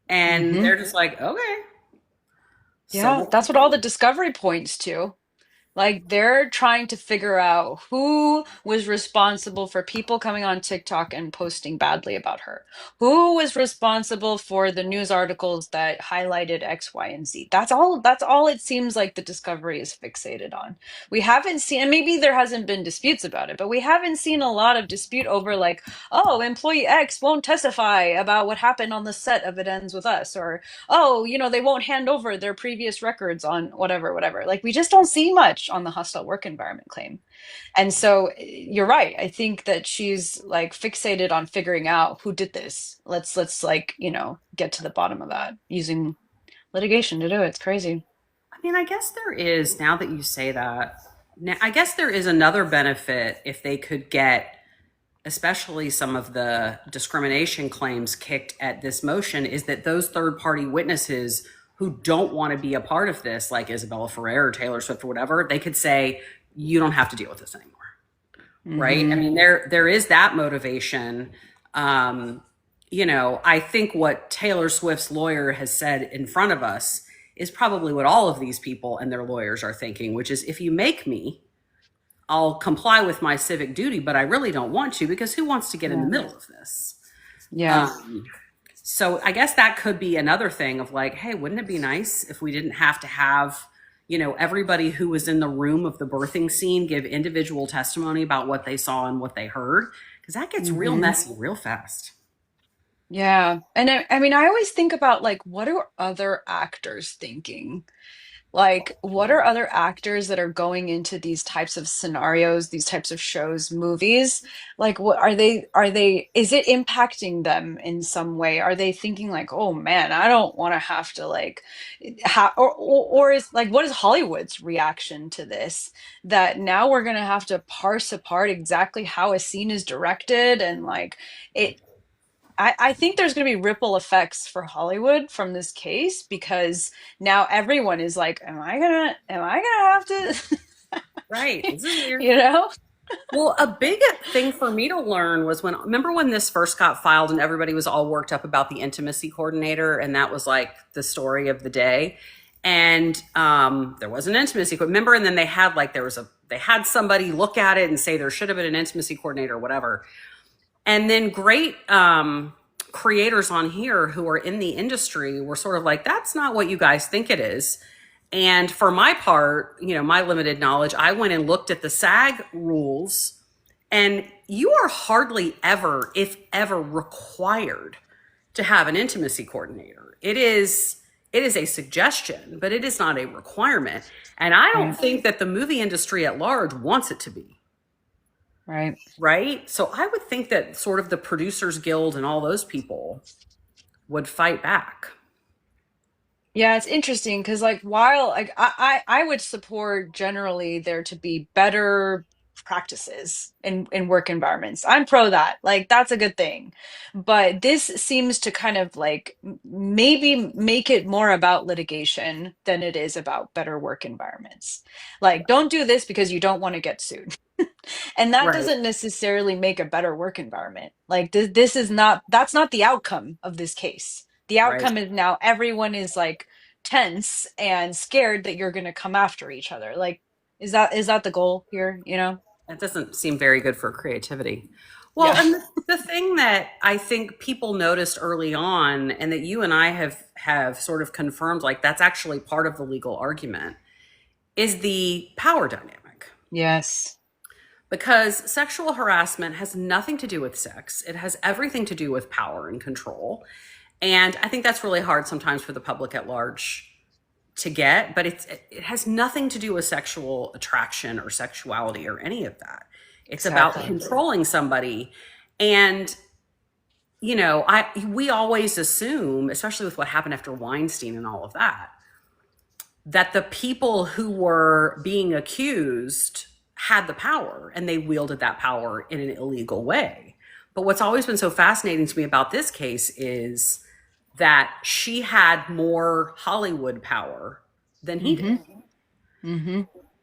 And they're just like, okay. Yeah, So that's what all the discovery points to. Like they're trying to figure out who was responsible for people coming on TikTok and posting badly about her. Who was responsible for the news articles that highlighted X, Y, and Z. That's all it seems like the discovery is fixated on. We haven't seen, and maybe there hasn't been disputes about it, but we haven't seen a lot of dispute over like, oh, employee X won't testify about what happened on the set of It Ends With Us, or oh, they won't hand over their previous records on whatever, whatever. Like we just don't see much on the hostile work environment claim. And so you're right. I think that she's like fixated on figuring out who did this. Let's like, get to the bottom of that using litigation to do it. It's crazy. I mean, I guess there is, now that you say that, I guess there is another benefit if they could get, especially some of the discrimination claims kicked at this motion, is that those third-party witnesses who don't want to be a part of this, like Isabella Ferrer or Taylor Swift or whatever, they could say, you don't have to deal with this anymore. Right? I mean, there is that motivation. I think what Taylor Swift's lawyer has said in front of us is probably what all of these people and their lawyers are thinking, which is, if you make me, I'll comply with my civic duty, but I really don't want to, because who wants to get in the middle of this? Yeah. So I guess that could be another thing of like, hey, wouldn't it be nice if we didn't have to have, everybody who was in the room of the birthing scene give individual testimony about what they saw and what they heard? Because that gets real messy real fast. Yeah. And I mean, I always think about like, what are other actors thinking? Like, what are other actors that are going into these types of scenarios, these types of shows, movies? Like, what is it impacting them in some way? Are they thinking like, oh man, I don't want to have to like, or is like, what is Hollywood's reaction to this? That now we're going to have to parse apart exactly how a scene is directed and like it. I think there's going to be ripple effects for Hollywood from this case because now everyone is like, am I gonna have to, Right. This is weird. Well, a big thing for me to learn was remember when this first got filed and everybody was all worked up about the intimacy coordinator, and that was like the story of the day. And there was an intimacy, remember? And then they had like, they had somebody look at it and say there should have been an intimacy coordinator or whatever. And then great creators on here who are in the industry were sort of like, that's not what you guys think it is. And for my part, my limited knowledge, I went and looked at the SAG rules, and you are hardly ever, if ever, required to have an intimacy coordinator. It is a suggestion, but it is not a requirement. And I don't think that the movie industry at large wants it to be. Right. So I would think that sort of the Producers Guild and all those people would fight back. yeah, it's interesting because like while like I would support generally there to be better practices in work environments. I'm pro that. Like that's a good thing. But this seems to kind of like maybe make it more about litigation than it is about better work environments. Like don't do this because you don't want to get sued. And that Right. doesn't necessarily make a better work environment. Like this is not, that's not the outcome of this case. The outcome is now everyone is like tense and scared that you're going to come after each other. Like, is that the goal here? That doesn't seem very good for creativity. Well, Yeah. and the thing that I think people noticed early on, and that you and I have sort of confirmed, like that's actually part of the legal argument, is the power dynamic. Yes. Because sexual harassment has nothing to do with sex. It has everything to do with power and control. And I think that's really hard sometimes for the public at large to get, but it has nothing to do with sexual attraction or sexuality or any of that. It's about controlling somebody. And, we always assume, especially with what happened after Weinstein and all of that, that the people who were being accused had the power and they wielded that power in an illegal way. But what's always been so fascinating to me about this case is that she had more Hollywood power than he did. Mm-hmm.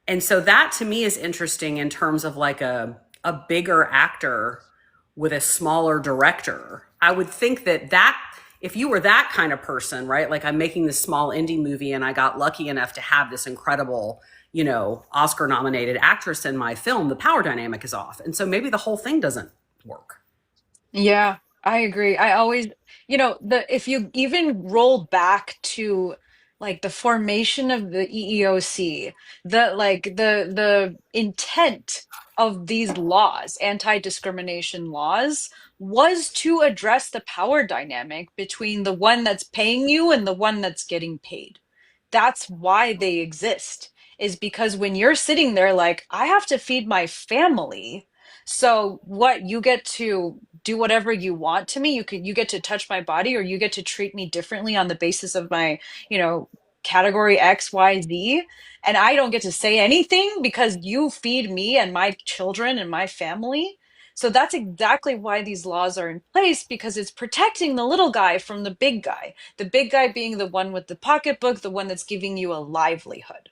And so that to me is interesting in terms of like a bigger actor with a smaller director. I would think that if you were that kind of person, right? Like I'm making this small indie movie and I got lucky enough to have this incredible, Oscar nominated actress in my film, the power dynamic is off. And so maybe the whole thing doesn't work. Yeah, I agree. I always, if you even roll back to like the formation of the EEOC, the intent of these laws, anti-discrimination laws, was to address the power dynamic between the one that's paying you and the one that's getting paid. That's why they exist, is because when you're sitting there like, I have to feed my family. So what, you get to do whatever you want to me. You get to touch my body, or you get to treat me differently on the basis of my, you know, category X, Y, Z, and I don't get to say anything because you feed me and my children and my family. So that's exactly why these laws are in place, because it's protecting the little guy from the big guy. The big guy being the one with the pocketbook, the one that's giving you a livelihood.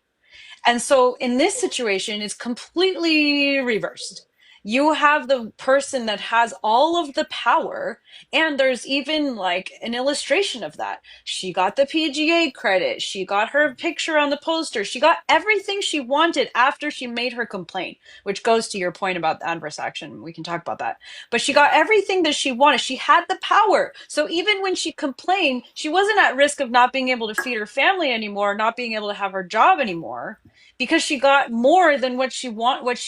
And so in this situation, it's completely reversed. You have the person that has all of the power, and there's even like an illustration of that. She got the PGA credit, she got her picture on the poster, she got everything she wanted after she made her complaint, which goes to your point about the adverse action. We can talk about that. But she got everything that she wanted. She had the power. So even when she complained, she wasn't at risk of not being able to feed her family anymore, not being able to have her job anymore, because she got more than what she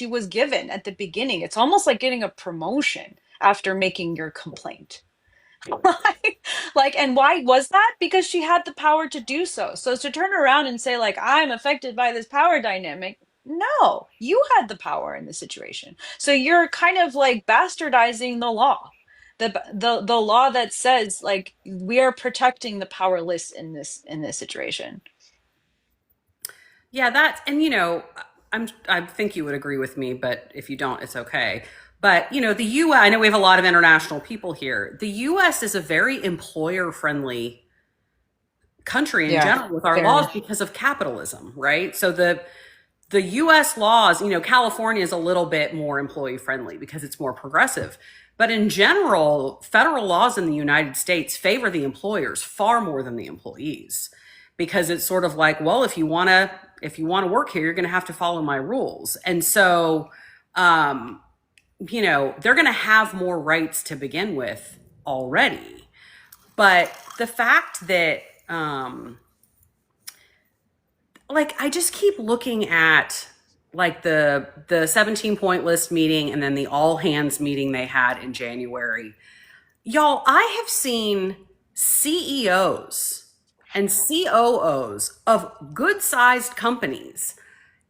was given at the beginning. It's almost like getting a promotion after making your complaint. And why was that? Because she had the power to do so. So to turn around and say like, I'm affected by this power dynamic, no, you had the power in the situation. So you're kind of like bastardizing the law. The law that says like we are protecting the powerless in this situation. Yeah, I think you would agree with me, but if you don't, it's okay. But the US, I know we have a lot of international people here. The US is a very employer friendly country in Yeah, general with our laws very. because of capitalism, right? So the US laws, California is a little bit more employee friendly because it's more progressive. But in general, federal laws in the United States favor the employers far more than the employees, because it's sort of like, well, if you want to work here, you're going to have to follow my rules. And so, they're going to have more rights to begin with already. But the fact that, I just keep looking at like the 17-point list meeting and then the all hands meeting they had in January. Y'all, I have seen CEOs and COOs of good-sized companies,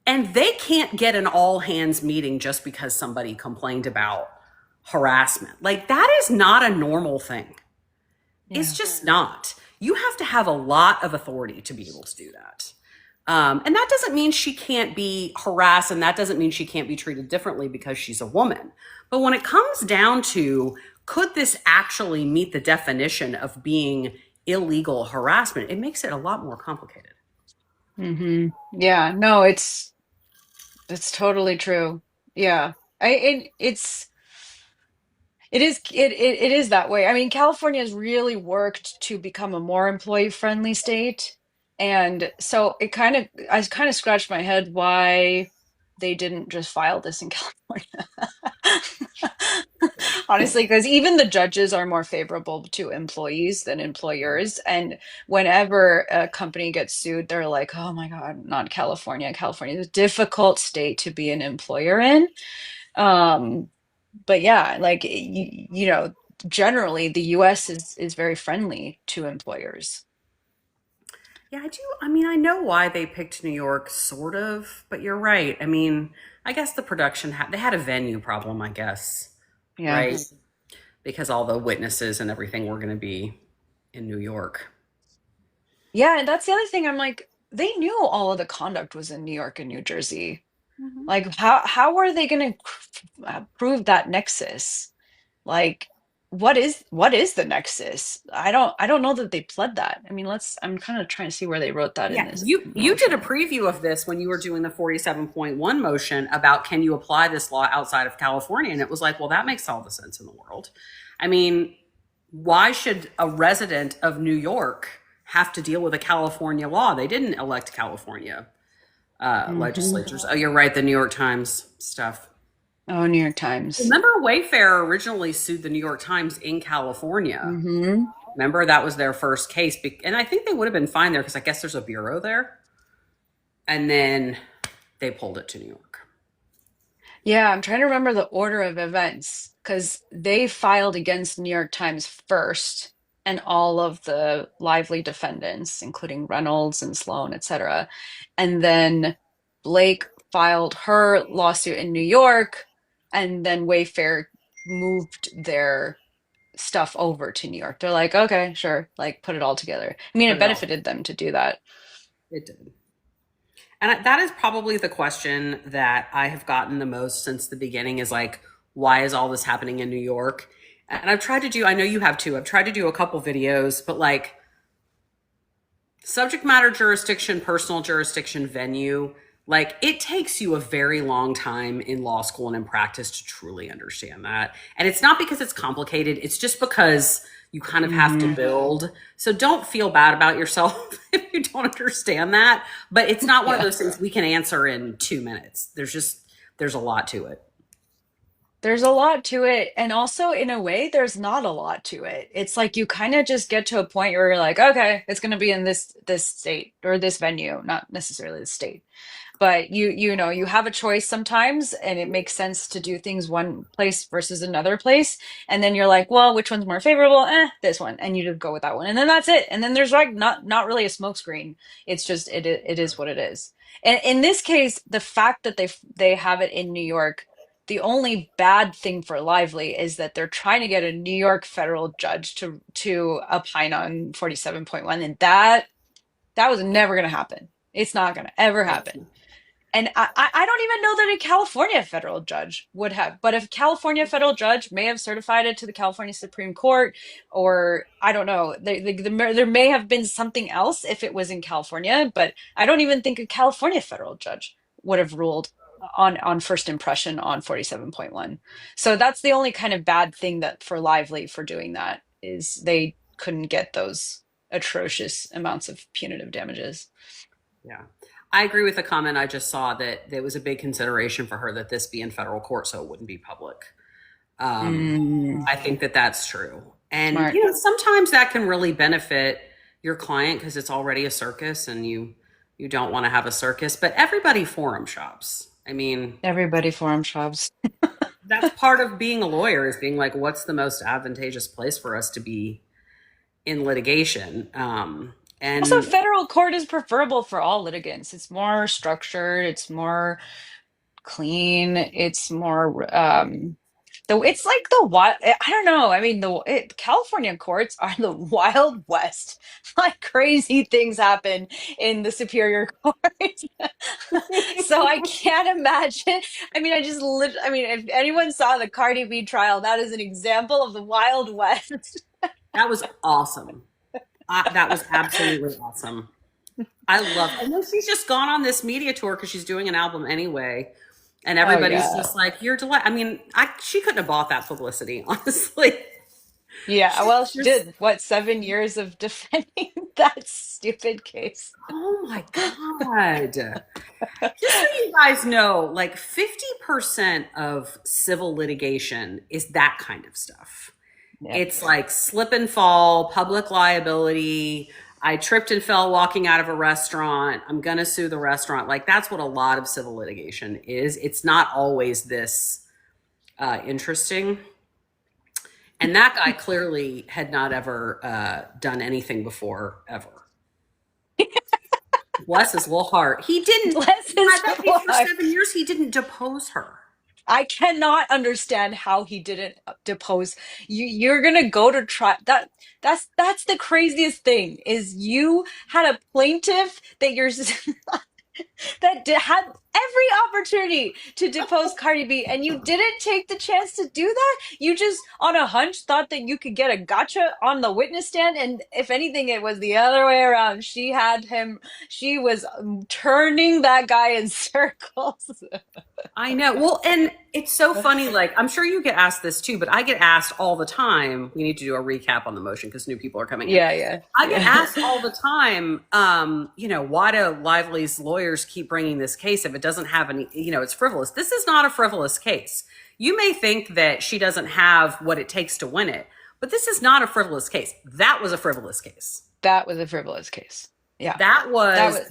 and they can't get an all hands meeting just because somebody complained about harassment. Like, that is not a normal thing. It's Yeah. just not. You have to have a lot of authority to be able to do that. And that doesn't mean she can't be harassed, and that doesn't mean she can't be treated differently because she's a woman. But when it comes down to, could this actually meet the definition of being illegal harassment, it makes it a lot more complicated. Yeah, no, it's totally true. Yeah. It is that way. I mean, California has really worked to become a more employee friendly state. And so I kind of scratched my head why they didn't just file this in California. Honestly, because even the judges are more favorable to employees than employers. And whenever a company gets sued, they're like, oh my God, not California. California is a difficult state to be an employer in. Um, but yeah, generally the US is very friendly to employers. Yeah, I do. I mean, I know why they picked New York, sort of, but you're right. I mean, I guess the production they had a venue problem, I guess, Yeah. right? Because all the witnesses and everything were going to be in New York. Yeah, and that's the other thing. I'm like, they knew all of the conduct was in New York and New Jersey. Mhm. Like, how are they going to prove that nexus? Like, what is the nexus? I don't know that they pled that. I mean, I'm kind of trying to see where they wrote that in Yeah, this you did a motion. preview of this when you were doing the 47.1 motion about can you apply this law outside of California? And it was like, well, that makes all the sense in the world. I mean, why should a resident of New York have to deal with a California law? They didn't elect California Hmm. legislatures. Oh, you're right, the New York Times stuff. Oh, New York Times. Remember, Wayfair originally sued the New York Times in California. Hmm. Remember, that was their first case. And I think they would have been fine there because I guess there's a bureau there. And then they pulled it to New York. Yeah, I'm trying to remember the order of events because they filed against New York Times first and all of the Lively defendants, including Reynolds and Sloan, etc. And then Blake filed her lawsuit in New York, and then Wayfair moved their stuff over to New York. They're like, okay, sure, like put it all together. I mean, Put it it all. benefited them to do that. It did. And that is probably the question that I have gotten the most since the beginning is like, why is all this happening in New York? And I've tried to do, I know you have too, I've tried to do a couple videos, but like subject matter jurisdiction, personal jurisdiction, venue, like it takes you a very long time in law school and in practice to truly understand that. And it's not because it's complicated, it's just because you kind of have to Hmm. build. So don't feel bad about yourself if you don't understand that. But it's not one of Yeah. those things we can answer in 2 minutes. There's a lot to it. There's a lot to it. And also, in a way, there's not a lot to it. It's like you kind of just get to a point where you're like, okay, it's going to be in this state or this venue, not necessarily the state. But you have a choice sometimes, and it makes sense to do things one place versus another place. And then you're like, well, which one's more favorable? This one. And you just go with that one. And then that's it. And then there's like not really a smokescreen. It's just it is what it is. And in this case, the fact that they have it in New York, the only bad thing for Lively is that they're trying to get a New York federal judge to opine on 47.1, and that was never going to happen. It's not going to ever happen. And I don't even know that a California federal judge would have, but if a California federal judge may have certified it to the California Supreme Court, or I don't know, there may have been something else if it was in California, but I don't even think a California federal judge would have ruled on first impression on 47.1. So that's the only kind of bad thing that for Lively for doing that is they couldn't get those atrocious amounts of punitive damages. Yeah. I agree with the comment I just saw that there was a big consideration for her that this be in federal court so it wouldn't be public. Mm, I think that that's true. And, smart. you know, sometimes that can really benefit your client because it's already a circus and you don't want to have a circus, but everybody forum shops. I mean, Everybody forum shops. that's part of being a lawyer is being like, what's the most advantageous place for us to be in litigation? Also, And federal court is preferable for all litigants. It's more structured, it's more clean, it's more it's like the wild. I don't know. I mean, California courts are the Wild West. Like crazy things happen in the Superior Court. So I can't imagine. I mean, I mean, if anyone saw the Cardi B trial, that is an example of the Wild West. that was awesome. That was absolutely awesome. I love. And then she's just gone on this media tour because she's doing an album anyway, and Oh everybody's yeah. just like, "You're delight." I mean, she couldn't have bought that publicity, honestly. Yeah, well, she Just, did what, 7 years of defending that stupid case. oh my god! Just so you guys know, like 50% of civil litigation is that kind of stuff. Yeah. It's like slip and fall, public liability. I tripped and fell walking out of a restaurant. I'm going to sue the restaurant. Like that's what a lot of civil litigation is. It's not always this interesting. And that guy clearly had not ever done anything before, ever. Bless his little heart. He didn't, Bless he his had that case for heart. 7 years. He didn't depose her. I cannot understand how he didn't depose. You're gonna go to try that's the craziest thing is you had a plaintiff that you're had every opportunity to depose Cardi B, and you didn't take the chance to do that. You just, on a hunch, thought that you could get a gotcha on the witness stand, and if anything, it was the other way around. She had him. She was turning that guy in circles. I know. Well, and it's so funny. Like, I'm sure you get asked this too, but I get asked all the time. We need to do a recap on the motion because new people are coming in. Yeah. I get asked all the time, why do Lively's lawyers keep bringing this case if it doesn't have any, it's frivolous. This is not a frivolous case. You may think that she doesn't have what it takes to win it, but this is not a frivolous case. That was a frivolous case. That was a frivolous case. Yeah.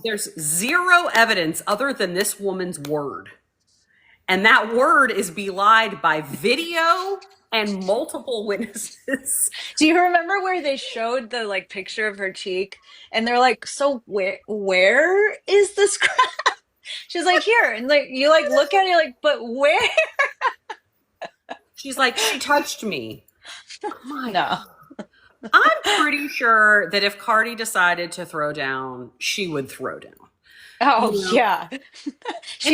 There's zero evidence other than this woman's word. And that word is belied by video and multiple witnesses. Do you remember where they showed the like picture of her cheek and they're like, so where is the scratch? She's like, here. And like you like look at it, you're like, but where? She's like, she touched me. No. I'm pretty sure that if Cardi decided to throw down, she would throw down. Oh yeah. And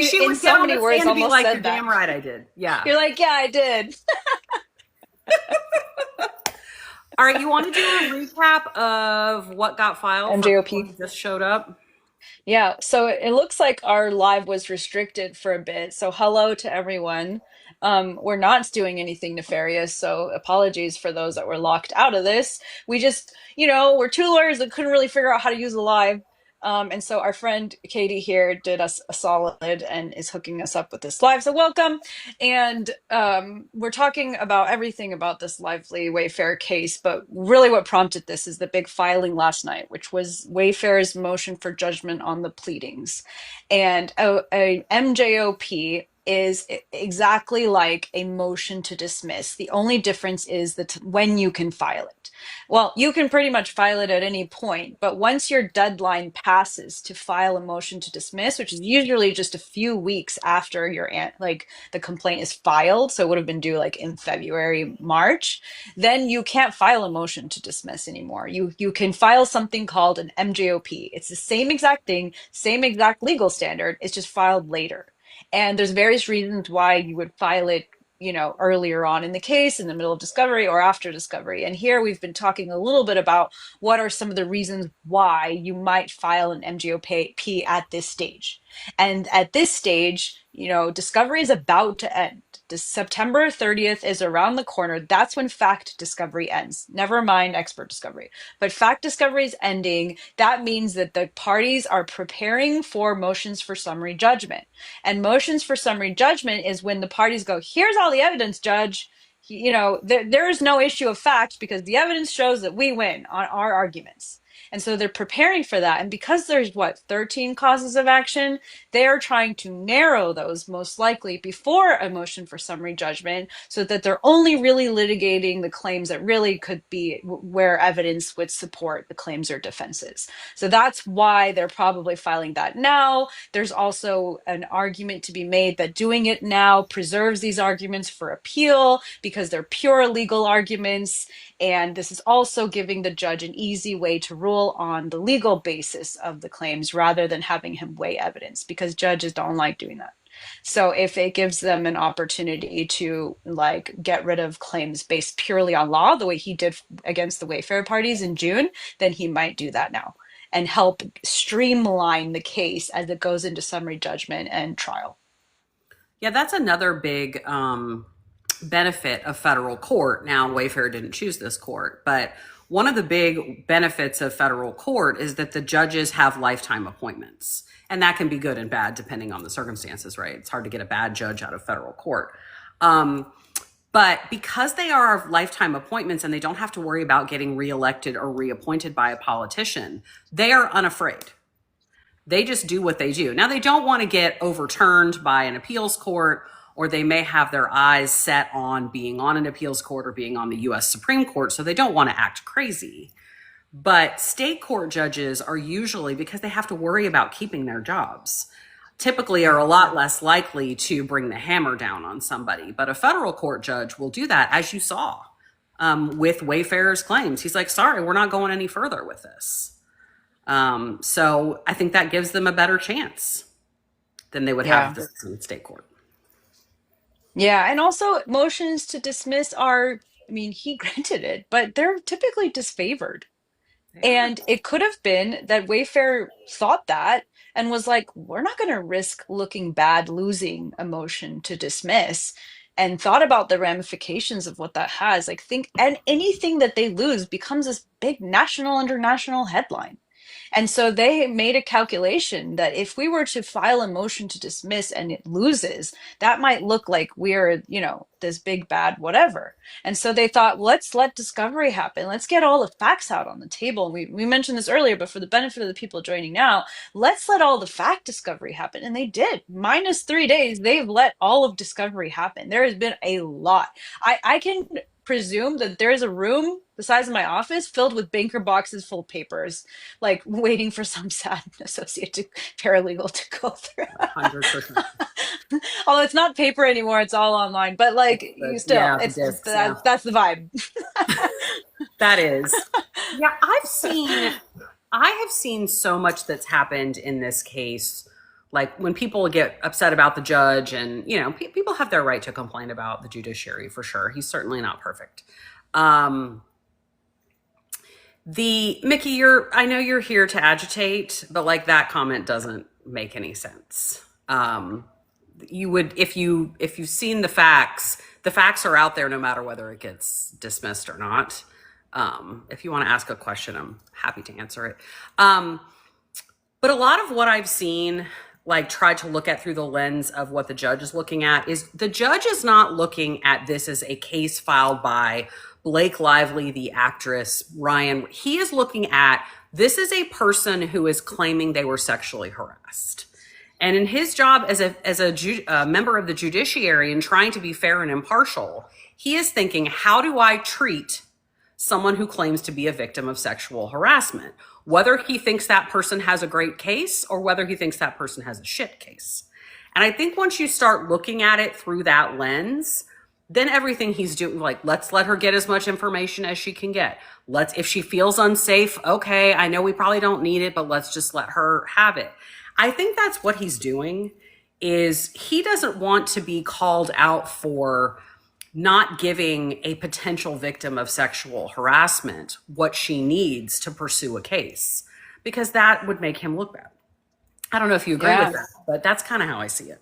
she in would so many words and be almost like, said you're that. damn right I did. Yeah. You're like, yeah, I did. All right, you want to do a recap of what got filed? MJOP just showed up. Yeah, so it looks like our live was restricted for a bit. So hello to everyone. We're not doing anything nefarious, so apologies for those that were locked out of this. We just, we're two lawyers that couldn't really figure out how to use the live. And so our friend Katy here did us a solid and is hooking us up with this live. So welcome. And we're talking about everything about this Lively Wayfair case, but really what prompted this is the big filing last night, which was Wayfair's motion for judgment on the pleadings. And a MJOP is exactly like a motion to dismiss. The only difference is that when you can file it. Well, you can pretty much file it at any point, but once your deadline passes to file a motion to dismiss, which is usually just a few weeks after the complaint is filed, so it would have been due like in February, March, then you can't file a motion to dismiss anymore. You can file something called an MJOP. It's the same exact thing, same exact legal standard. It's just filed later. And there's various reasons why you would file it, earlier on in the case, in the middle of discovery or after discovery. And here we've been talking a little bit about what are some of the reasons why you might file an MJOP at this stage. And at this stage, discovery is about to end. September 30th is around the corner. That's when fact discovery ends. Never mind expert discovery. But fact discovery is ending. That means that the parties are preparing for motions for summary judgment. And motions for summary judgment is when the parties go, here's all the evidence, judge. There is no issue of fact because the evidence shows that we win on our arguments. And so they're preparing for that. And because there's 13 causes of action, they are trying to narrow those most likely before a motion for summary judgment so that they're only really litigating the claims that really could be where evidence would support the claims or defenses. So that's why they're probably filing that now. There's also an argument to be made that doing it now preserves these arguments for appeal because they're pure legal arguments. And this is also giving the judge an easy way to rule on the legal basis of the claims rather than having him weigh evidence because judges don't like doing that. So if it gives them an opportunity to get rid of claims based purely on law, the way he did against the Wayfair parties in June, then he might do that now and help streamline the case as it goes into summary judgment and trial. Yeah, that's another big benefit of federal court. Now, Wayfair didn't choose this court, but one of the big benefits of federal court is that the judges have lifetime appointments. And that can be good and bad depending on the circumstances, right? It's hard to get a bad judge out of federal court. But because they are lifetime appointments and they don't have to worry about getting reelected or reappointed by a politician, they are unafraid. They just do what they do. Now, they don't want to get overturned by an appeals court, or they may have their eyes set on being on an appeals court or being on the U.S. Supreme Court, so they don't want to act crazy. But state court judges are usually, because they have to worry about keeping their jobs, typically are a lot less likely to bring the hammer down on somebody. But a federal court judge will do that, as you saw with Wayfair's claims. He's like, sorry, we're not going any further with this. So I think that gives them a better chance. then they would Yeah. have this in state court. Yeah, and also motions to dismiss are, I mean, he granted it, but they're typically disfavored. They are. And it could have been that Wayfair thought that and was like, we're not going to risk looking bad losing a motion to dismiss, and thought about the ramifications of what that has. Like, think, and anything that they lose becomes this big national, international headline. And so they made a calculation that if we were to file a motion to dismiss and it loses, that might look like we're, this big bad whatever. And so they thought, let's let discovery happen. Let's get all the facts out on the table. We mentioned this earlier, but for the benefit of the people joining now, let's let all the fact discovery happen. And they did. Minus 3 days, they've let all of discovery happen. There has been a lot. I can presume that there is a room the size of my office filled with banker boxes full of papers, like waiting for some sad associate to paralegal to go through. 100%. Although it's not paper anymore, it's all online. But like, you still, Yeah, it's discs, that's the vibe. That is. Yeah, I have seen so much that's happened in this case. Like when people get upset about the judge, and people have their right to complain about the judiciary for sure. He's certainly not perfect. Mickey, I know you're here to agitate, but like that comment doesn't make any sense. You would, if you've seen the facts are out there no matter whether it gets dismissed or not. If you want to ask a question, I'm happy to answer it. But a lot of what I've seen, like tried to look at through the lens of what the judge is looking at, is the judge is not looking at this as a case filed by Blake Lively, the actress, Ryan. He is looking at, this is a person who is claiming they were sexually harassed. And in his job as a member of the judiciary and trying to be fair and impartial, he is thinking, how do I treat someone who claims to be a victim of sexual harassment? Whether he thinks that person has a great case or whether he thinks that person has a shit case. And I think once you start looking at it through that lens, then everything he's doing, like, let's let her get as much information as she can get. If she feels unsafe, okay, I know we probably don't need it, but let's just let her have it. I think that's what he's doing, is he doesn't want to be called out for not giving a potential victim of sexual harassment what she needs to pursue a case, because that would make him look bad. I don't know if you agree with that, but that's kind of how I see it.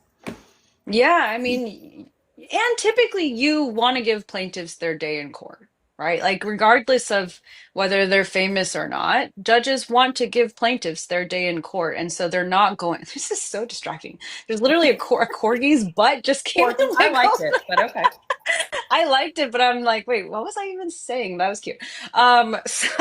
Yeah, I mean, and typically you want to give plaintiffs their day in court, right? Like, regardless of whether they're famous or not, judges want to give plaintiffs their day in court. And so they're not going, this is so distracting. There's literally a corgi's butt just came in I liked it, but okay. I liked it, but I'm like, wait, what was I even saying? That was cute. So,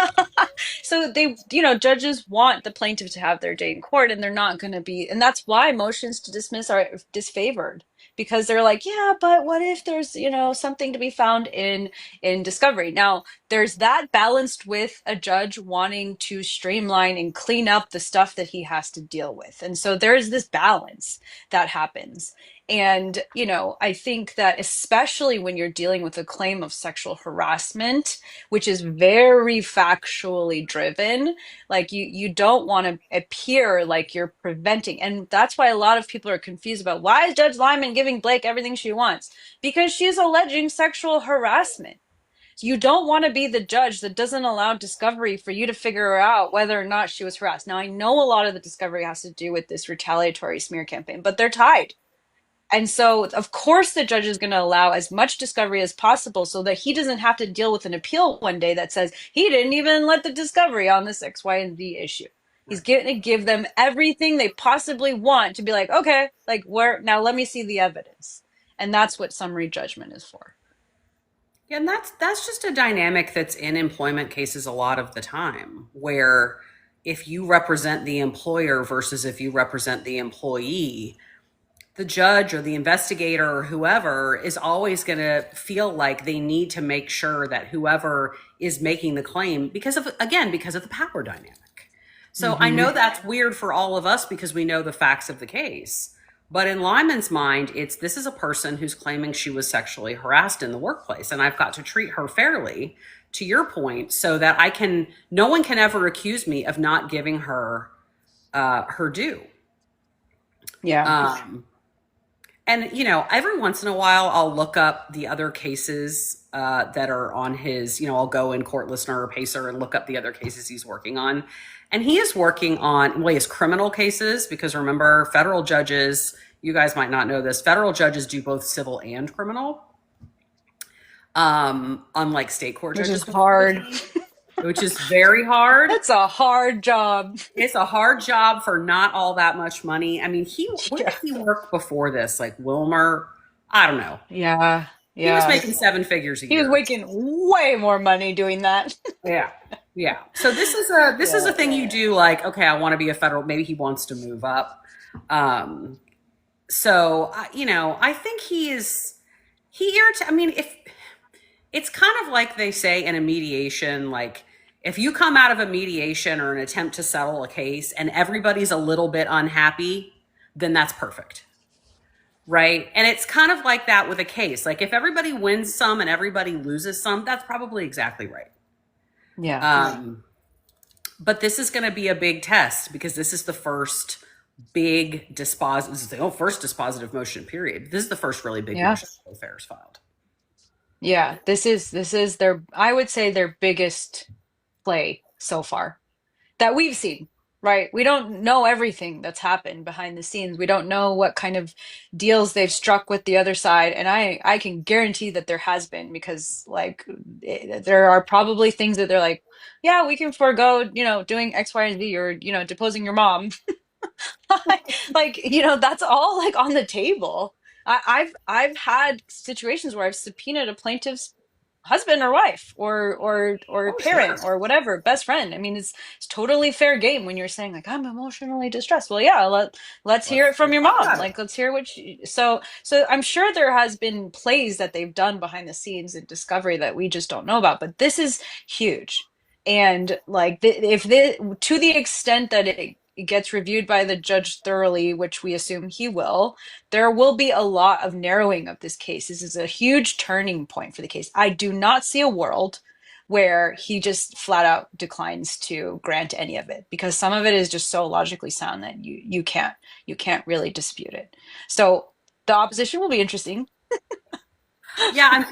so they, judges want the plaintiff to have their day in court, and they're not going to be, and that's why motions to dismiss are disfavored, because they're like, yeah, but what if there's, something to be found in discovery? Now, there's that balanced with a judge wanting to streamline and clean up the stuff that he has to deal with. And so there's this balance that happens. And, I think that especially when you're dealing with a claim of sexual harassment, which is very factually driven, like you don't want to appear like you're preventing. And that's why a lot of people are confused about, why is Judge Lyman giving Blake everything she wants? Because she's alleging sexual harassment. You don't want to be the judge that doesn't allow discovery for you to figure out whether or not she was harassed. Now, I know a lot of the discovery has to do with this retaliatory smear campaign, but they're tied. And so, of course, the judge is going to allow as much discovery as possible so that he doesn't have to deal with an appeal one day that says he didn't even let the discovery on this X, Y, and Z issue. He's going to give them everything they possibly want to be like, okay, like, now let me see the evidence. And that's what summary judgment is for. Yeah, and that's just a dynamic that's in employment cases a lot of the time, where if you represent the employer versus if you represent the employee, the judge or the investigator or whoever is always going to feel like they need to make sure that whoever is making the claim, because of the power dynamic. So I know that's weird for all of us because we know the facts of the case. But in Lyman's mind, this is a person who's claiming she was sexually harassed in the workplace, and I've got to treat her fairly, to your point, so that no one can ever accuse me of not giving her her due. Yeah. Um, and every once in a while, I'll look up the other cases that are on his. I'll go in Court Listener or Pacer and look up the other cases he's working on. And he is working on, well, he has criminal cases, because remember, federal judges, you guys might not know this, federal judges do both civil and criminal, unlike state court Which is judges, hard. which is very hard. That's a hard job. It's a hard job for not all that much money. I mean, where Yeah. did he work before this? Like Wilmer? I don't know. Yeah. He was Yeah. making 7 figures a He was year. making way more money doing that. Yeah. Yeah. So this is a thing you do, like, okay, I want to be a federal, maybe he wants to move up. I think I mean, if it's kind of like they say in a mediation, like if you come out of a mediation or an attempt to settle a case and everybody's a little bit unhappy, then that's perfect. Right. And it's kind of like that with a case. Like if everybody wins some and everybody loses some, that's probably exactly right. Yeah. But this is going to be a big test, because this is the first big dispositive. This is the first dispositive motion, period. This is the first really big motion affairs filed. Yeah. This is their, I would say, their biggest play so far that we've seen, right? We don't know everything that's happened behind the scenes. We don't know what kind of deals they've struck with the other side. And I can guarantee that there has been, because like there are probably things that they're like, yeah, we can forego, doing X, Y, and Z, or, deposing your mom. Like, that's all like on the table. I've had situations where I've subpoenaed a plaintiff's husband or wife or Oh, sure. parent or whatever, best friend. I mean, it's totally fair game when you're saying like I'm emotionally distressed. Well, yeah, let's hear it from your Talk mom. about it. Like let's hear so I'm sure there has been plays that they've done behind the scenes in discovery that we just don't know about, but this is huge. And like to the extent that it gets reviewed by the judge thoroughly, which we assume he will, there will be a lot of narrowing of this case. This is a huge turning point for the case. I do not see a world where he just flat out declines to grant any of it, because some of it is just so logically sound that you can't really dispute it. So the opposition will be interesting. Yeah,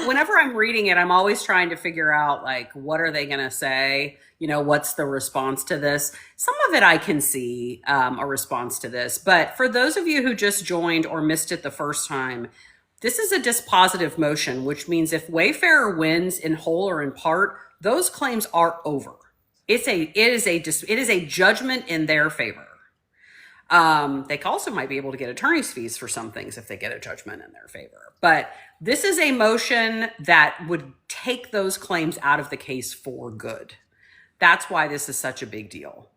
whenever I'm reading it, I'm always trying to figure out, like, what are they going to say? What's the response to this? Some of it I can see a response to this. But for those of you who just joined or missed it the first time, this is a dispositive motion, which means if Wayfarer wins in whole or in part, those claims are over. It is a judgment in their favor. They also might be able to get attorney's fees for some things if they get a judgment in their favor. But this is a motion that would take those claims out of the case for good. That's why this is such a big deal.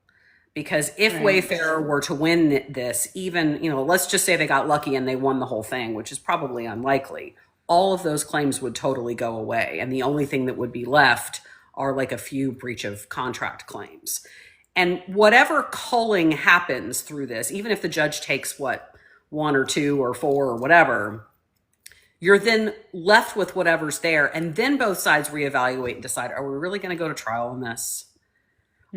Because if Right. Wayfarer were to win this, even, let's just say they got lucky and they won the whole thing, which is probably unlikely, all of those claims would totally go away. And the only thing that would be left are like a few breach of contract claims. And whatever culling happens through this, even if the judge takes one or two or four or whatever, you're then left with whatever's there. And then both sides reevaluate and decide, are we really going to go to trial on this?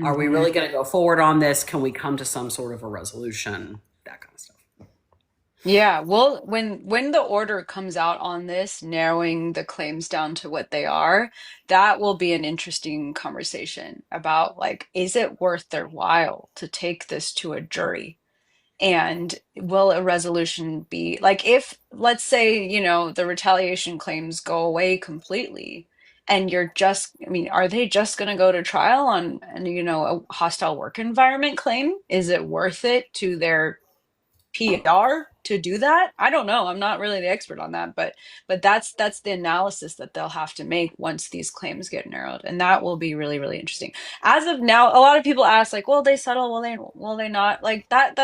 Are we really going to go forward on this? Can we come to some sort of a resolution? That kind of stuff. Yeah, well, when the order comes out on this, narrowing the claims down to what they are, that will be an interesting conversation about like, is it worth their while to take this to a jury? And will a resolution be like if, let's say, the retaliation claims go away completely, and I mean, are they just going to go to trial on, and a hostile work environment claim? Is it worth it to their PR to do that? I don't know. I'm not really the expert on that, but that's the analysis that they'll have to make once these claims get narrowed, and that will be really, really interesting. As of now, a lot of people ask like, "Will they settle? Will they not?" Like that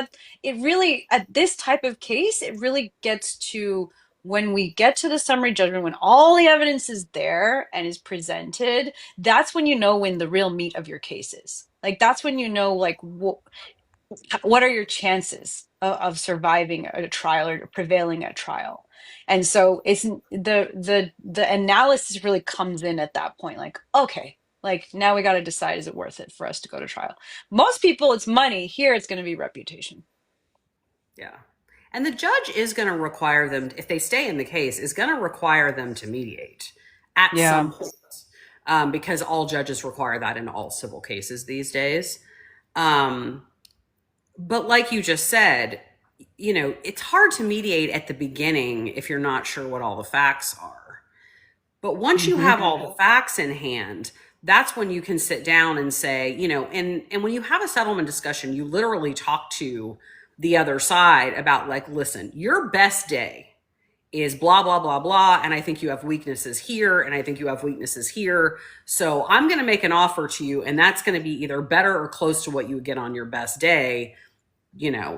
it really, at this type of case, it really gets to when we get to the summary judgment, when all the evidence is there and is presented, that's when you know when the real meat of your case is. Like that's when you know like what are your chances of surviving a trial or prevailing at trial. And so it's the analysis really comes in at that point, like, okay, like now we got to decide, is it worth it for us to go to trial? Most people it's money. Here it's going to be reputation. Yeah. And the judge is going to require them, if they stay in the case, is going to require them to mediate at Yeah. some point, because all judges require that in all civil cases these days. Um, but like you just said, it's hard to mediate at the beginning if you're not sure what all the facts are. But once you Hmm. have all the facts in hand, that's when you can sit down and say, and when you have a settlement discussion, you literally talk to the other side about, like, listen, your best day is blah, blah, blah, blah. And I think you have weaknesses here. And I think you have weaknesses here. So I'm going to make an offer to you. And that's going to be either better or close to what you would get on your best day.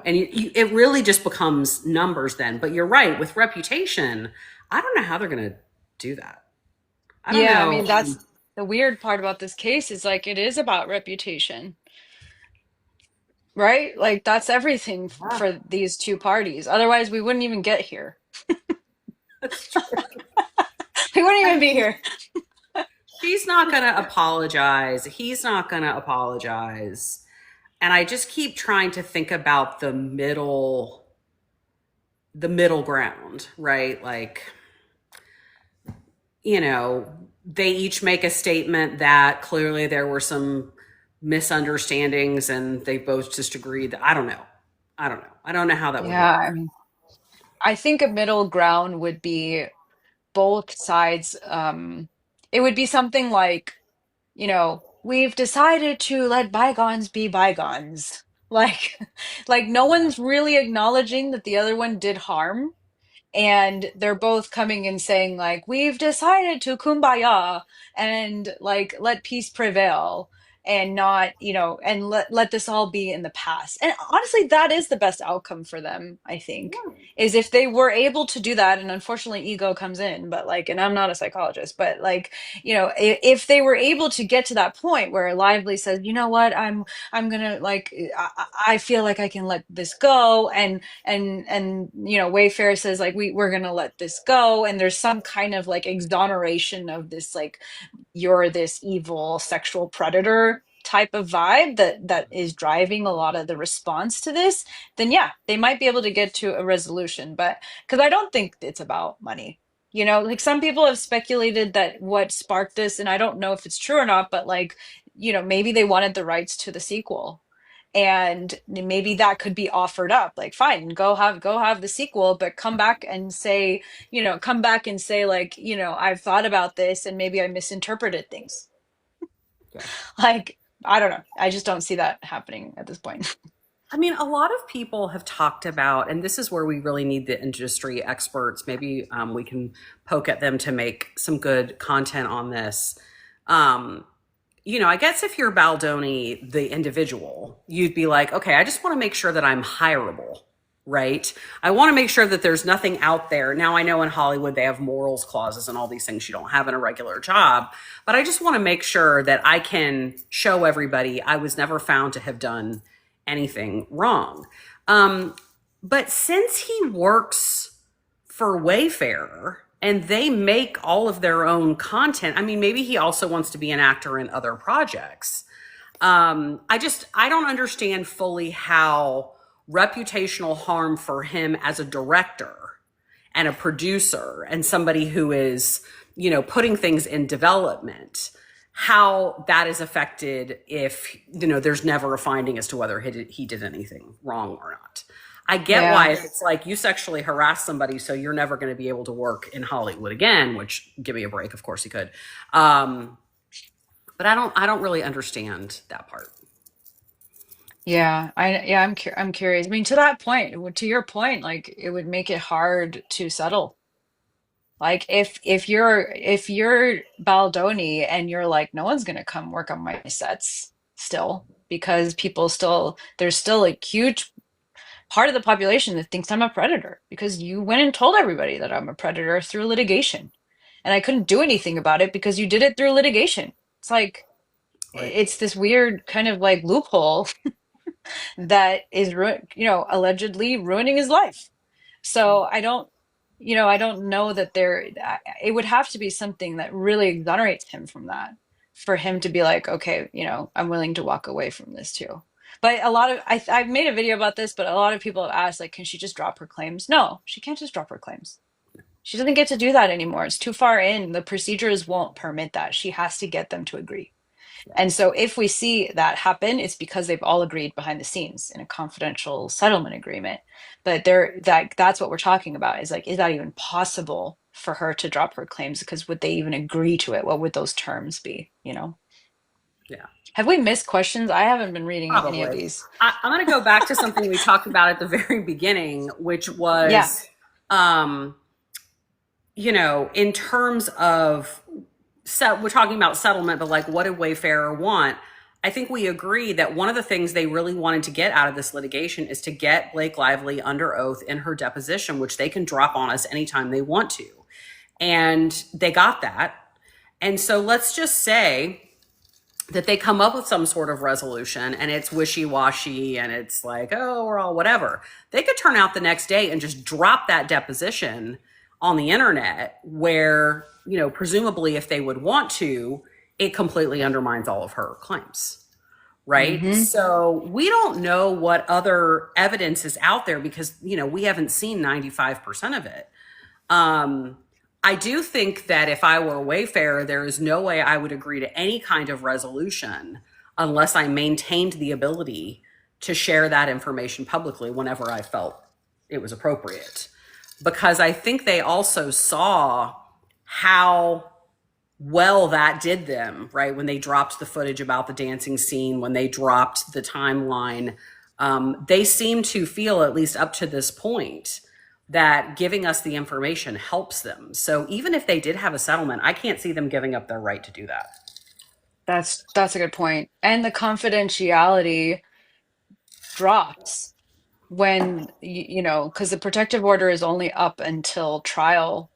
And it really just becomes numbers then. But you're right, with reputation, I don't know how they're going to do that. I don't Yeah, I know. mean, that's the weird part about this case is like it is about reputation, right? Like that's everything Yeah, for these two parties. Otherwise, we wouldn't even get here. that's true. We wouldn't I even be mean, here. she's not going to apologize. He's not going to apologize. And I just keep trying to think about the middle ground, right? Like, they each make a statement that clearly there were some misunderstandings and they both just agreed that, I don't know. I don't know how that would Yeah, work. I mean, I think a middle ground would be both sides. It would be something like, we've decided to let bygones be bygones. Like, like no one's really acknowledging that the other one did harm, and they're both coming and saying like we've decided to kumbaya and like let peace prevail and not and let this all be in the past. And honestly, that is the best outcome for them, I think, is if they were able to do that. And unfortunately ego comes in, but like, and I'm not a psychologist, but like, if they were able to get to that point where Lively says, you know what, I'm gonna like I feel like I can let this go, and Wayfair says like we're gonna let this go, and there's some kind of like exoneration of this like you're this evil sexual predator type of vibe that is driving a lot of the response to this, then yeah, they might be able to get to a resolution. But because I don't think it's about money. Like some people have speculated that what sparked this, and I don't know if it's true or not, but like, maybe they wanted the rights to the sequel, and maybe that could be offered up, like fine, go have the sequel, but come back and say like, I've thought about this and maybe I misinterpreted things. Yeah. Like, I don't know, I just don't see that happening at this point. I mean, a lot of people have talked about, and this is where we really need the industry experts. Maybe we can poke at them to make some good content on this. Um, I guess if you're Baldoni, the individual, you'd be like, okay, I just want to make sure that I'm hireable, right? I want to make sure that there's nothing out there. Now, I know in Hollywood they have morals clauses and all these things you don't have in a regular job, but I just want to make sure that I can show everybody I was never found to have done anything wrong. But since he works for Wayfair and they make all of their own content, I mean, maybe he also wants to be an actor in other projects. I don't understand fully how reputational harm for him as a director and a producer and somebody who is, putting things in development, how that is affected if, there's never a finding as to whether he did anything wrong or not. I get why Yeah. if it's like you sexually harass somebody, so you're never going to be able to work in Hollywood again, which, give me a break, of course he could. But I don't really understand that part. I'm curious. I mean, to that point, to your point, like it would make it hard to settle. Like if you're Baldoni and you're like, no one's gonna come work on my sets still, because there's still a huge part of the population that thinks I'm a predator because you went and told everybody that I'm a predator through litigation. And I couldn't do anything about it because you did it through litigation. It's like Right. it's this weird kind of like loophole that is allegedly ruining his life. So I don't know that it would have to be something that really exonerates him from that for him to be like, okay, I'm willing to walk away from this too. But a lot of I've made a video about this, but a lot of people have asked, like, can she just drop her claims? No, she can't just drop her claims. She doesn't get to do that anymore. It's too far in. The procedures won't permit that. She has to get them to agree. And so if we see that happen, it's because they've all agreed behind the scenes in a confidential settlement agreement. But that's what we're talking about, is like, is that even possible for her to drop her claims? Because would they even agree to it? What would those terms be, you know? Yeah. Have we missed questions? I haven't been reading any of Probably. these. I'm going to go back to something we talked about at the very beginning, which was, Yeah. In terms of, we're talking about settlement, but like, what did Wayfarer want? I think we agree that one of the things they really wanted to get out of this litigation is to get Blake Lively under oath in her deposition, which they can drop on us anytime they want to. And they got that. And so let's just say that they come up with some sort of resolution and it's wishy-washy and it's like, oh, we're all whatever. They could turn out the next day and just drop that deposition on the internet where, presumably if they would want to, it completely undermines all of her claims, right? Mm-hmm. So we don't know what other evidence is out there because, we haven't seen 95% of it. I do think that if I were a Wayfarer, there is no way I would agree to any kind of resolution unless I maintained the ability to share that information publicly whenever I felt it was appropriate. Because I think they also saw how well that did them, right? When they dropped the footage about the dancing scene, when they dropped the timeline, they seem to feel, at least up to this point, that giving us the information helps them. So even if they did have a settlement, I can't see them giving up their right to do that. That's a good point. And the confidentiality drops when, because the protective order is only up until trial,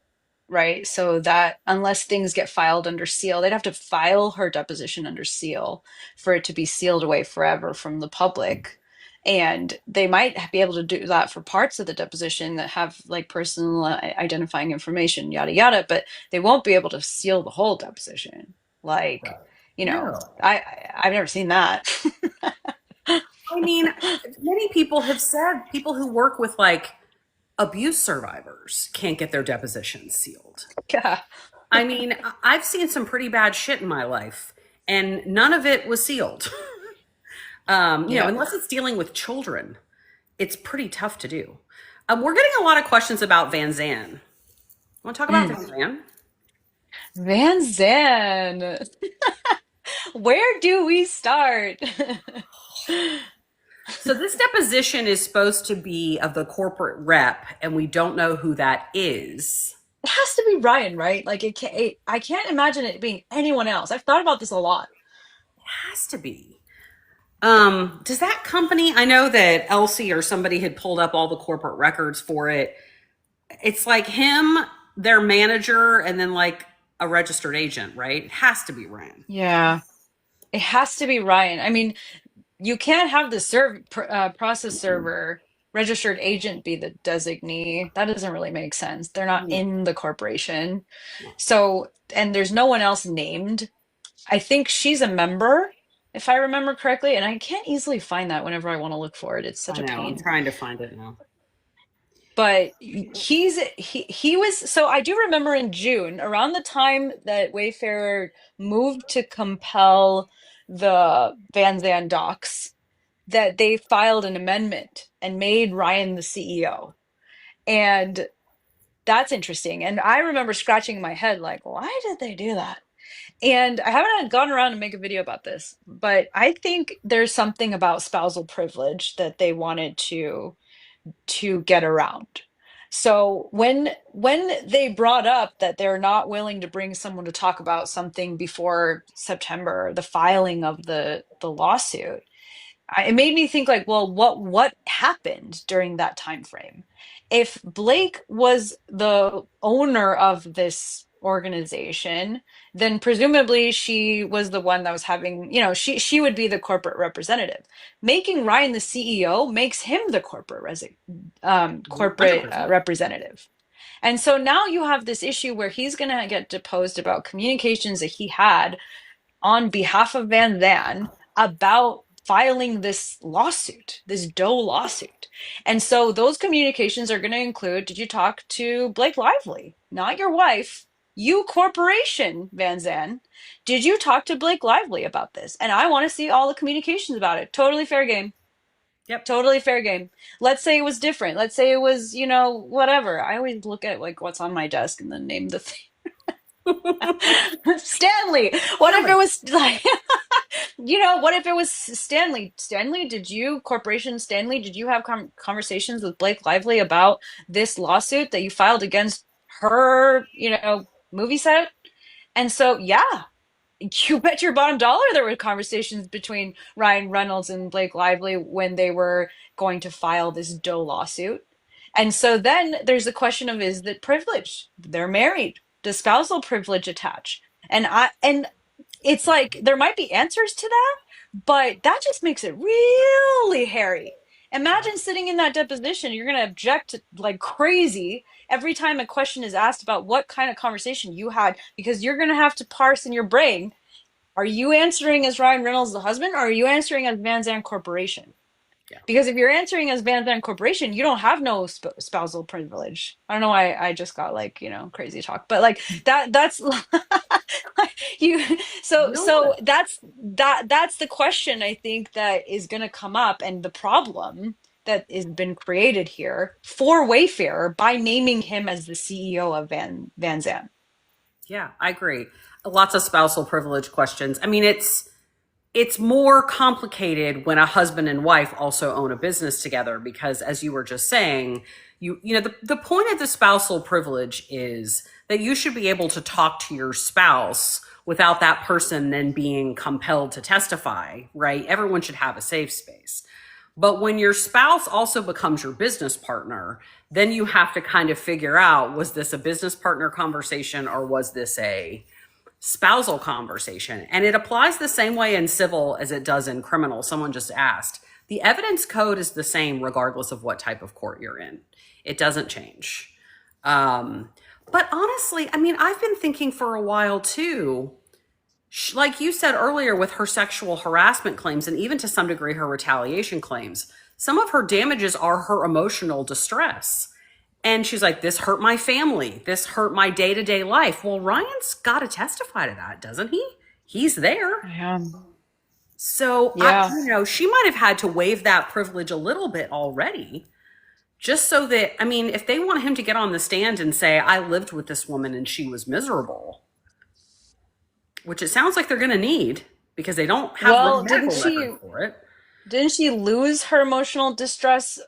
right? So that unless things get filed under seal, they'd have to file her deposition under seal for it to be sealed away forever from the public. And they might be able to do that for parts of the deposition that have like personal identifying information, yada, yada, but they won't be able to seal the whole deposition. Like, No. I've never seen that. I mean, many people have said people who work with like abuse survivors can't get their depositions sealed. Yeah. I mean, I've seen some pretty bad shit in my life and none of it was sealed. Unless it's dealing with children, it's pretty tough to do. We're getting a lot of questions about Vanzan. Want to talk about Vanzan? Vanzan. Where do we start? So this deposition is supposed to be of the corporate rep, and we don't know who that is. It has to be Ryan, right? Like I can't imagine it being anyone else. I've thought about this a lot. It has to be. Does that company, I know that Elsie or somebody had pulled up all the corporate records for it. It's like him, their manager, and then like a registered agent, right? It has to be Ryan. Yeah. It has to be Ryan. I mean, you can't have the process server registered agent be the designee. That doesn't really make sense. They're not in the corporation. So, and there's no one else named. I think she's a member, if I remember correctly, and I can't easily find that whenever I want to look for it. It's such a pain. I'm trying to find it now. But he was, so I do remember in June, around the time that Wayfarer moved to compel the Vanzan docs, that they filed an amendment and made Ryan the CEO. And that's interesting. And I remember scratching my head like, why did they do that? And I haven't gone around to make a video about this, but I think there's something about spousal privilege that they wanted to get around. So when they brought up that they're not willing to bring someone to talk about something before September, the filing of the lawsuit, it made me think like, well, what happened during that time frame? If Blake was the owner of this organization, then presumably she was the one that was having, she would be the corporate representative. Making Ryan the CEO makes him the corporate representative. And so now you have this issue where he's going to get deposed about communications that he had on behalf of Vanzan about filing this lawsuit, this Doe lawsuit. And so those communications are going to include, did you talk to Blake Lively? Not your wife. You corporation, Vanzan. Did you talk to Blake Lively about this? And I want to see all the communications about it. Totally fair game. Yep. Totally fair game. Let's say it was different. Let's say it was, whatever. I always look at like what's on my desk and then name the thing. Stanley. What if it was like, what if it was Stanley? Stanley, Corporation Stanley, did you have conversations with Blake Lively about this lawsuit that you filed against her, movie set? And so, yeah, you bet your bottom dollar there were conversations between Ryan Reynolds and Blake Lively when they were going to file this Doe lawsuit. And so then there's the question of, is that privilege? They're married. Does spousal privilege attach? And it's like there might be answers to that, but that just makes it really hairy. Imagine sitting in that deposition, you're going to object like crazy every time a question is asked about what kind of conversation you had, because you're going to have to parse in your brain. Are you answering as Ryan Reynolds, the husband, or are you answering as Vanzan Corporation? Yeah. Because if you're answering as Vanzan Corporation, you don't have no spousal privilege. I don't know why I just got like, crazy talk, but like that's you. So that's the question I think that is going to come up, and the problem that has been created here for Wayfair by naming him as the CEO of Vanzan. Yeah, I agree. Lots of spousal privilege questions. I mean, it's more complicated when a husband and wife also own a business together, because as you were just saying, the point of the spousal privilege is that you should be able to talk to your spouse without that person then being compelled to testify, right? Everyone should have a safe space. But when your spouse also becomes your business partner, then you have to kind of figure out, was this a business partner conversation or was this a spousal conversation? And it applies the same way in civil as it does in criminal. Someone just asked. The evidence code is the same regardless of what type of court you're in. It doesn't change. But honestly, I mean, I've been thinking for a while too, like you said earlier with her sexual harassment claims, and even to some degree her retaliation claims, some of her damages are her emotional distress. And she's like, this hurt my family. This hurt my day-to-day life. Well, Ryan's got to testify to that, doesn't he? He's there. Yeah. So, yeah. she might have had to waive that privilege a little bit already, just so that, I mean, if they want him to get on the stand and say, I lived with this woman and she was miserable, which it sounds like they're going to need because they don't have the medical record for it. Didn't she lose her emotional distress?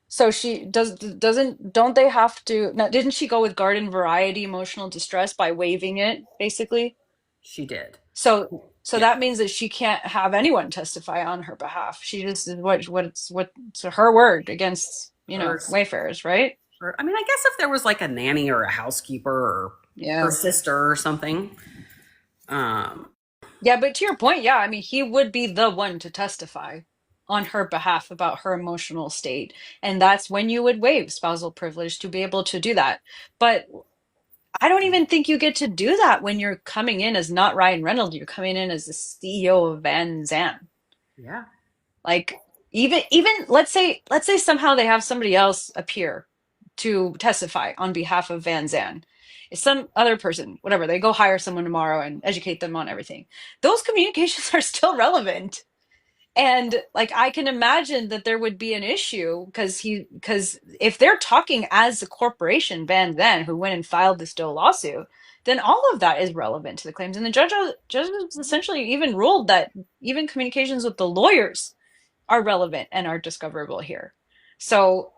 So she don't they have to, now, didn't she go with garden variety emotional distress by waiving it, basically? She did. So that means that she can't have anyone testify on her behalf. She just is what's her word against, Wayfarers, right? I mean, I guess if there was like a nanny or a housekeeper or her sister or something. Yeah, but to your point, yeah, I mean, he would be the one to testify on her behalf about her emotional state. And that's when you would waive spousal privilege to be able to do that. But I don't even think you get to do that when you're coming in as not Ryan Reynolds. You're coming in as the CEO of Vanzan. Yeah. Like even let's say somehow they have somebody else appear to testify on behalf of Vanzan. It's some other person, whatever. They go hire someone tomorrow and educate them on everything. Those communications are still relevant. And like I can imagine that there would be an issue because if they're talking as a corporation, Vanzan, who went and filed this Doe lawsuit, then all of that is relevant to the claims. And the judge essentially even ruled that even communications with the lawyers are relevant and are discoverable here. So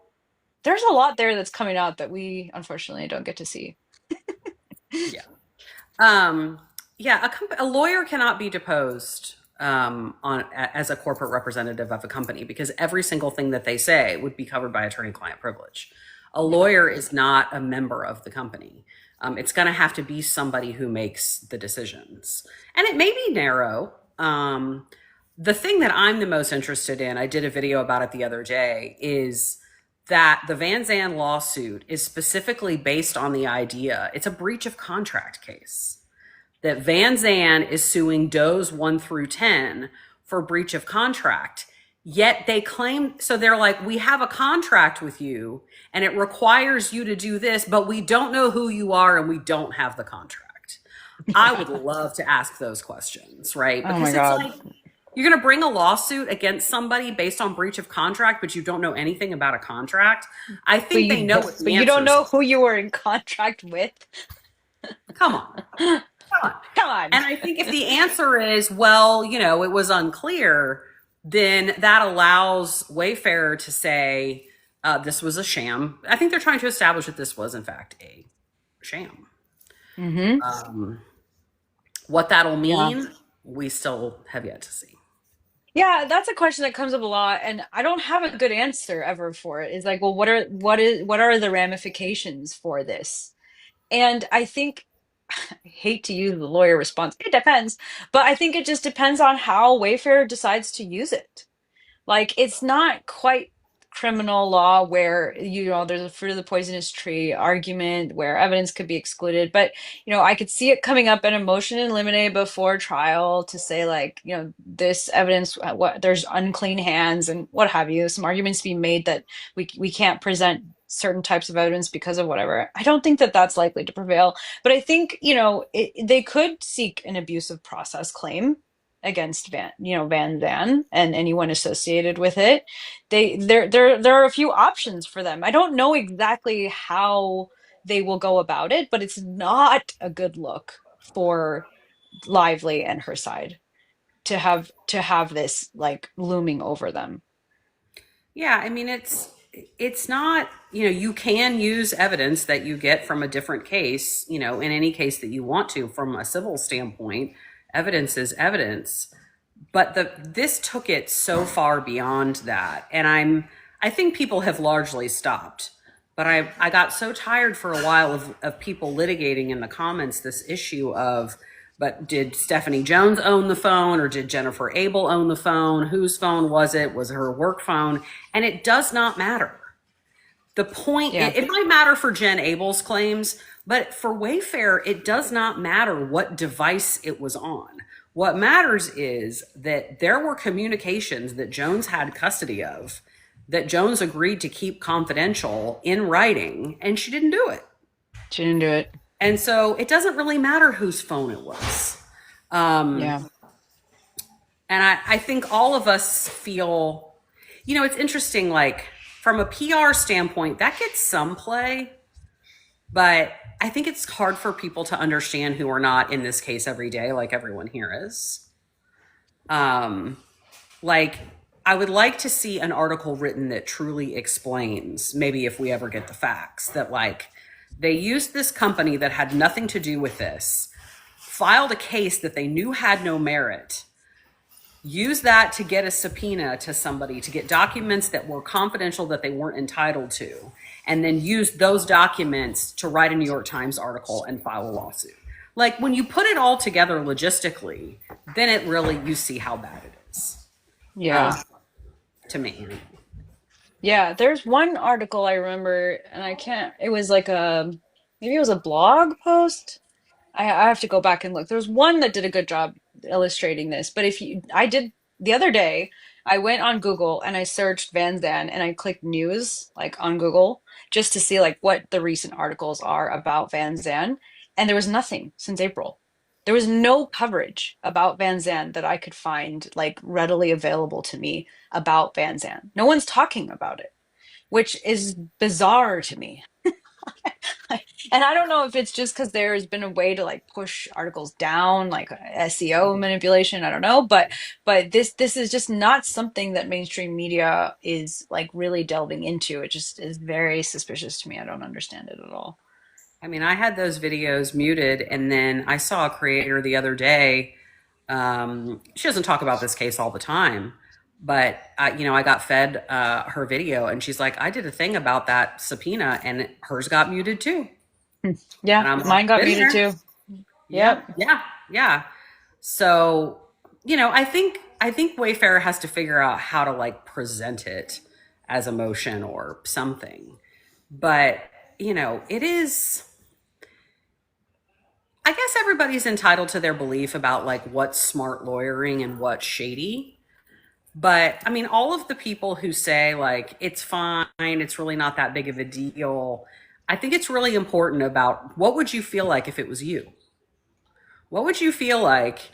there's a lot there that's coming out that we unfortunately don't get to see. Yeah. A lawyer cannot be deposed as a corporate representative of a company because every single thing that they say would be covered by attorney-client privilege. A lawyer is not a member of the company. It's going to have to be somebody who makes the decisions. And it may be narrow. The thing that I'm the most interested in, I did a video about it the other day, is that the Vanzan lawsuit is specifically based on the idea, it's a breach of contract case, that Vanzan is suing Does 1 through 10 for breach of contract. Yet they claim, so they're like, we have a contract with you and it requires you to do this, but we don't know who you are and we don't have the contract. I would love to ask those questions, right? Oh Because my it's God. like, you're going to bring a lawsuit against somebody based on breach of contract, but you don't know anything about a contract. I think they know what the But you don't answer know is. who you were in contract with. Come on. Come on. Come on. And I think if the answer is, well, you know, it was unclear, then that allows Wayfair to say this was a sham. I think they're trying to establish that this was, in fact, a sham. What that'll mean, we still have yet to see. Yeah, that's a question that comes up a lot, and I don't have a good answer ever for it. It's like, well, what are the ramifications for this? And I think I hate to use the lawyer response. It depends, but I think it just depends on how Wayfair decides to use it. Like, it's not quite criminal law where, there's a fruit of the poisonous tree argument where evidence could be excluded. But, I could see it coming up in a motion in limine before trial to say, like, this evidence, there's unclean hands and what have you. Some arguments to be made that we can't present certain types of evidence because of whatever. I don't think that that's likely to prevail. But I think, they could seek an abusive process claim against Vanzan and anyone associated with it. There are a few options for them. I don't know exactly how they will go about it, but it's not a good look for Lively and her side to have this like looming over them. Yeah, I mean, it's not, you can use evidence that you get from a different case, in any case that you want to from a civil standpoint. Evidence is evidence. But this took it so far beyond that. And I think people have largely stopped. But I got so tired for a while of people litigating in the comments this issue of, but did Stephanie Jones own the phone or did Jennifer Abel own the phone? Whose phone was it? Was it her work phone? And it does not matter. The point, it might matter for Jen Abel's claims, but for Wayfair, it does not matter what device it was on. What matters is that there were communications that Jones had custody of that Jones agreed to keep confidential in writing, and she didn't do it. She didn't do it. And so it doesn't really matter whose phone it was. Yeah. And I think all of us feel, it's interesting, like from a PR standpoint, that gets some play, but I think it's hard for people to understand who are not in this case every day, like everyone here is. Like, I would like to see an article written that truly explains, maybe if we ever get the facts, that like they used this company that had nothing to do with this, filed a case that they knew had no merit, use that to get a subpoena to somebody to get documents that were confidential that they weren't entitled to, and then use those documents to write a New York Times article and file a lawsuit. Like when you put it all together logistically, then it really, you see how bad it is. Yeah. To me. Yeah, there's one article I remember, and it was like maybe it was a blog post. I have to go back and look. There's one that did a good job illustrating this, but I did the other day, I went on Google and I searched Vanzan and I clicked news like on Google just to see like what the recent articles are about Vanzan, and there was nothing since April. There was no coverage about Vanzan that I could find like readily available to me about Vanzan. No one's talking about it, which is bizarre to me. And I don't know if it's just because there has been a way to like push articles down, like SEO manipulation. I don't know, but this is just not something that mainstream media is like really delving into. It just is very suspicious to me. I don't understand it at all. I mean, I had those videos muted, and then I saw a creator the other day. She doesn't talk about this case all the time, but I got fed her video, and she's like, I did a thing about that subpoena, and hers got muted too. Yeah, mine got muted too. Yep. Yeah. So, I think Wayfair has to figure out how to like present it as a motion or something. But, it is, I guess everybody's entitled to their belief about like what's smart lawyering and what's shady. But I mean, all of the people who say, like, it's fine, it's really not that big of a deal, I think it's really important about what would you feel like if it was you? What would you feel like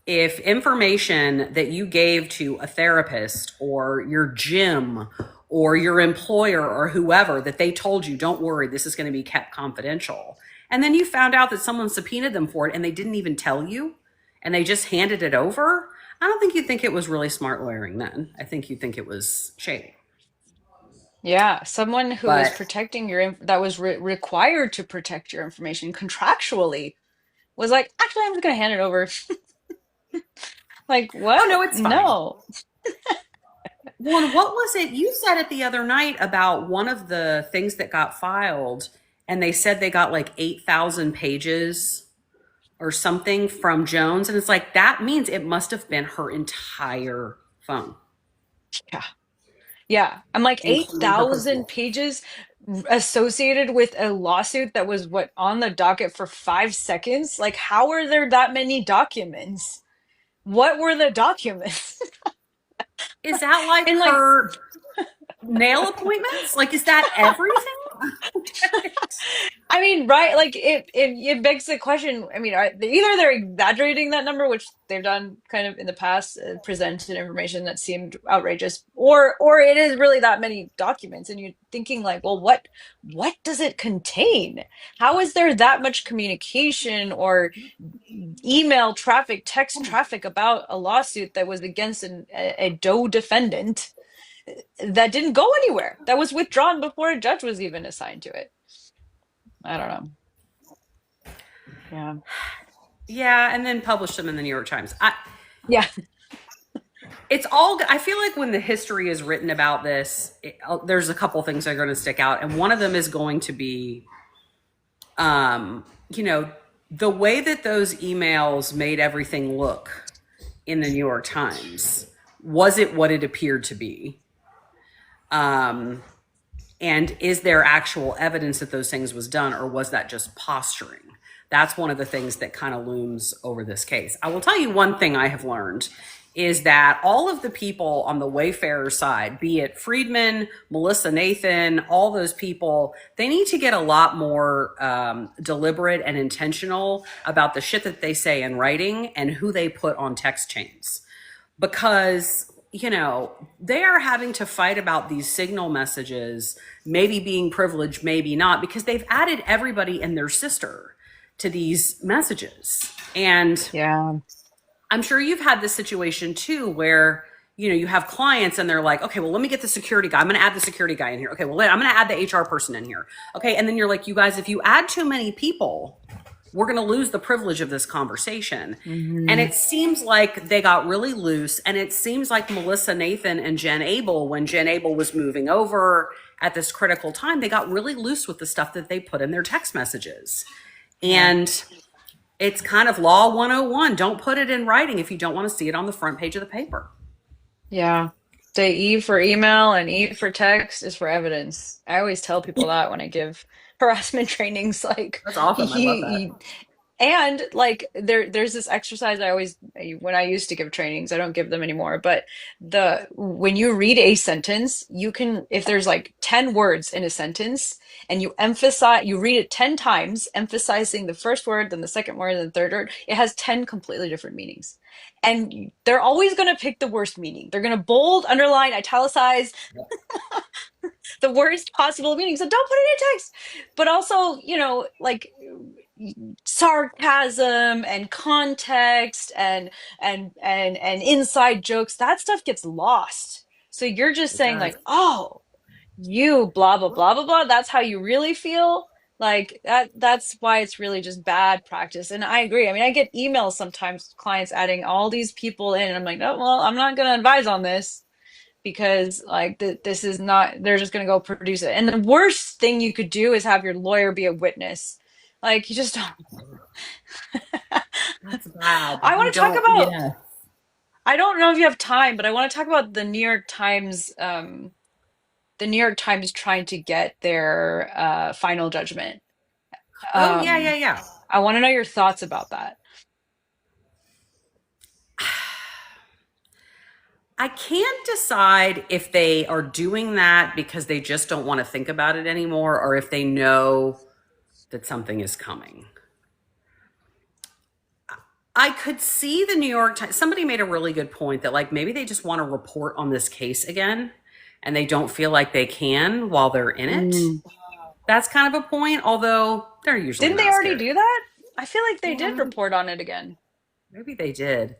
if information that you gave to a therapist or your gym or your employer or whoever, that they told you, don't worry, this is going to be kept confidential, and then you found out that someone subpoenaed them for it and they didn't even tell you and they just handed it over? I don't think you'd think it was really smart lawyering then. I think you'd think it was shady. Yeah, someone who was But protecting that was required to protect your information contractually was like, actually, I'm just gonna hand it over. Like, oh what? no, it's fine. No. Well, and what was it? You said it the other night about one of the things that got filed, and they said they got like 8,000 pages or something from Jones. And it's like, that means it must have been her entire phone, Yeah. Yeah. I'm like including her 8,000 personal. pages associated with a lawsuit that was what on the docket for 5 seconds. Like, how are there that many documents? What were the documents? Is that like And like, her nail appointments? Like, is that everything? I mean, right? Like it begs the question. I mean, either they're exaggerating that number, which they've done kind of in the past, presented information that seemed outrageous, or it is really that many documents, and you're thinking like, well, what does it contain? How is there that much communication or email traffic, text traffic about a lawsuit that was against a Doe defendant that didn't go anywhere, that was withdrawn before a judge was even assigned to it? I don't know. Yeah. Yeah, and then published them in the New York Times. Yeah. It's all, I feel like when the history is written about this, there's a couple things that are going to stick out. And one of them is going to be, you know, the way that those emails made everything look in the New York Times. Was it what it appeared to be? And is there actual evidence that those things was done, or was that just posturing? That's one of the things that kind of looms over this case. I will tell you one thing I have learned is that all of the people on the Wayfarer side, be it Friedman, Melissa Nathan, all those people, they need to get a lot more deliberate and intentional about the shit that they say in writing and who they put on text chains. Because, you know, they are having to fight about these signal messages, maybe being privileged, maybe not, because they've added everybody and their sister to these messages. And Yeah. I'm sure you've had this situation too, where, you know, you have clients and they're like, okay, well, let me get the security guy. I'm going to add the security guy in here. Okay, well, I'm going to add the HR person in here. Okay. And then you're like, you guys, if you add too many people, we're going to lose the privilege of this conversation. And it seems like they got really loose. And it seems like Melissa Nathan and Jen Abel, when Jen Abel was moving over at this critical time, they got really loose with the stuff that they put in their text messages. And it's kind of law 101. Don't put it in writing if you don't want to see it on the front page of the paper. Yeah. Say E for email and E for text is for evidence. I always tell people that when I give harassment trainings, like That's awesome. I love that. you, and like there's this exercise I always, when I used to give trainings, I don't give them anymore, but when you read a sentence, you can, if there's like 10 words in a sentence and you read it 10 times, emphasizing the first word, then the second word, then the third word, it has 10 completely different meanings. And they're always going to pick the worst meaning. They're going to bold, underline, italicize the worst possible meaning. So don't put it in text. But also, like sarcasm and context and inside jokes, that stuff gets lost. So you're just It saying does. like, oh, you blah blah blah blah blah, that's how you really feel. Like that's why it's really just bad practice. And I agree. I mean, I get emails sometimes, clients adding all these people in, and I'm like, no, well, I'm not going to advise on this because like this is not, they're just going to go produce it. And the worst thing you could do is have your lawyer be a witness. Like, you just don't. That's bad. I You want to talk don't, about, yeah. I don't know if you have time, but I want to talk about the New York Times, trying to get their final judgment. Oh, yeah, yeah, Um, yeah. I want to know your thoughts about that. I can't decide if they are doing that because they just don't want to think about it anymore, or if they know that something is coming. I could see the New York Times. Somebody made a really good point that like maybe they just want to report on this case again and they don't feel like they can while they're in it. That's kind of a point, although they're usually Didn't they not already scared. do that? I feel like they did Yeah. report on it again. Maybe they did.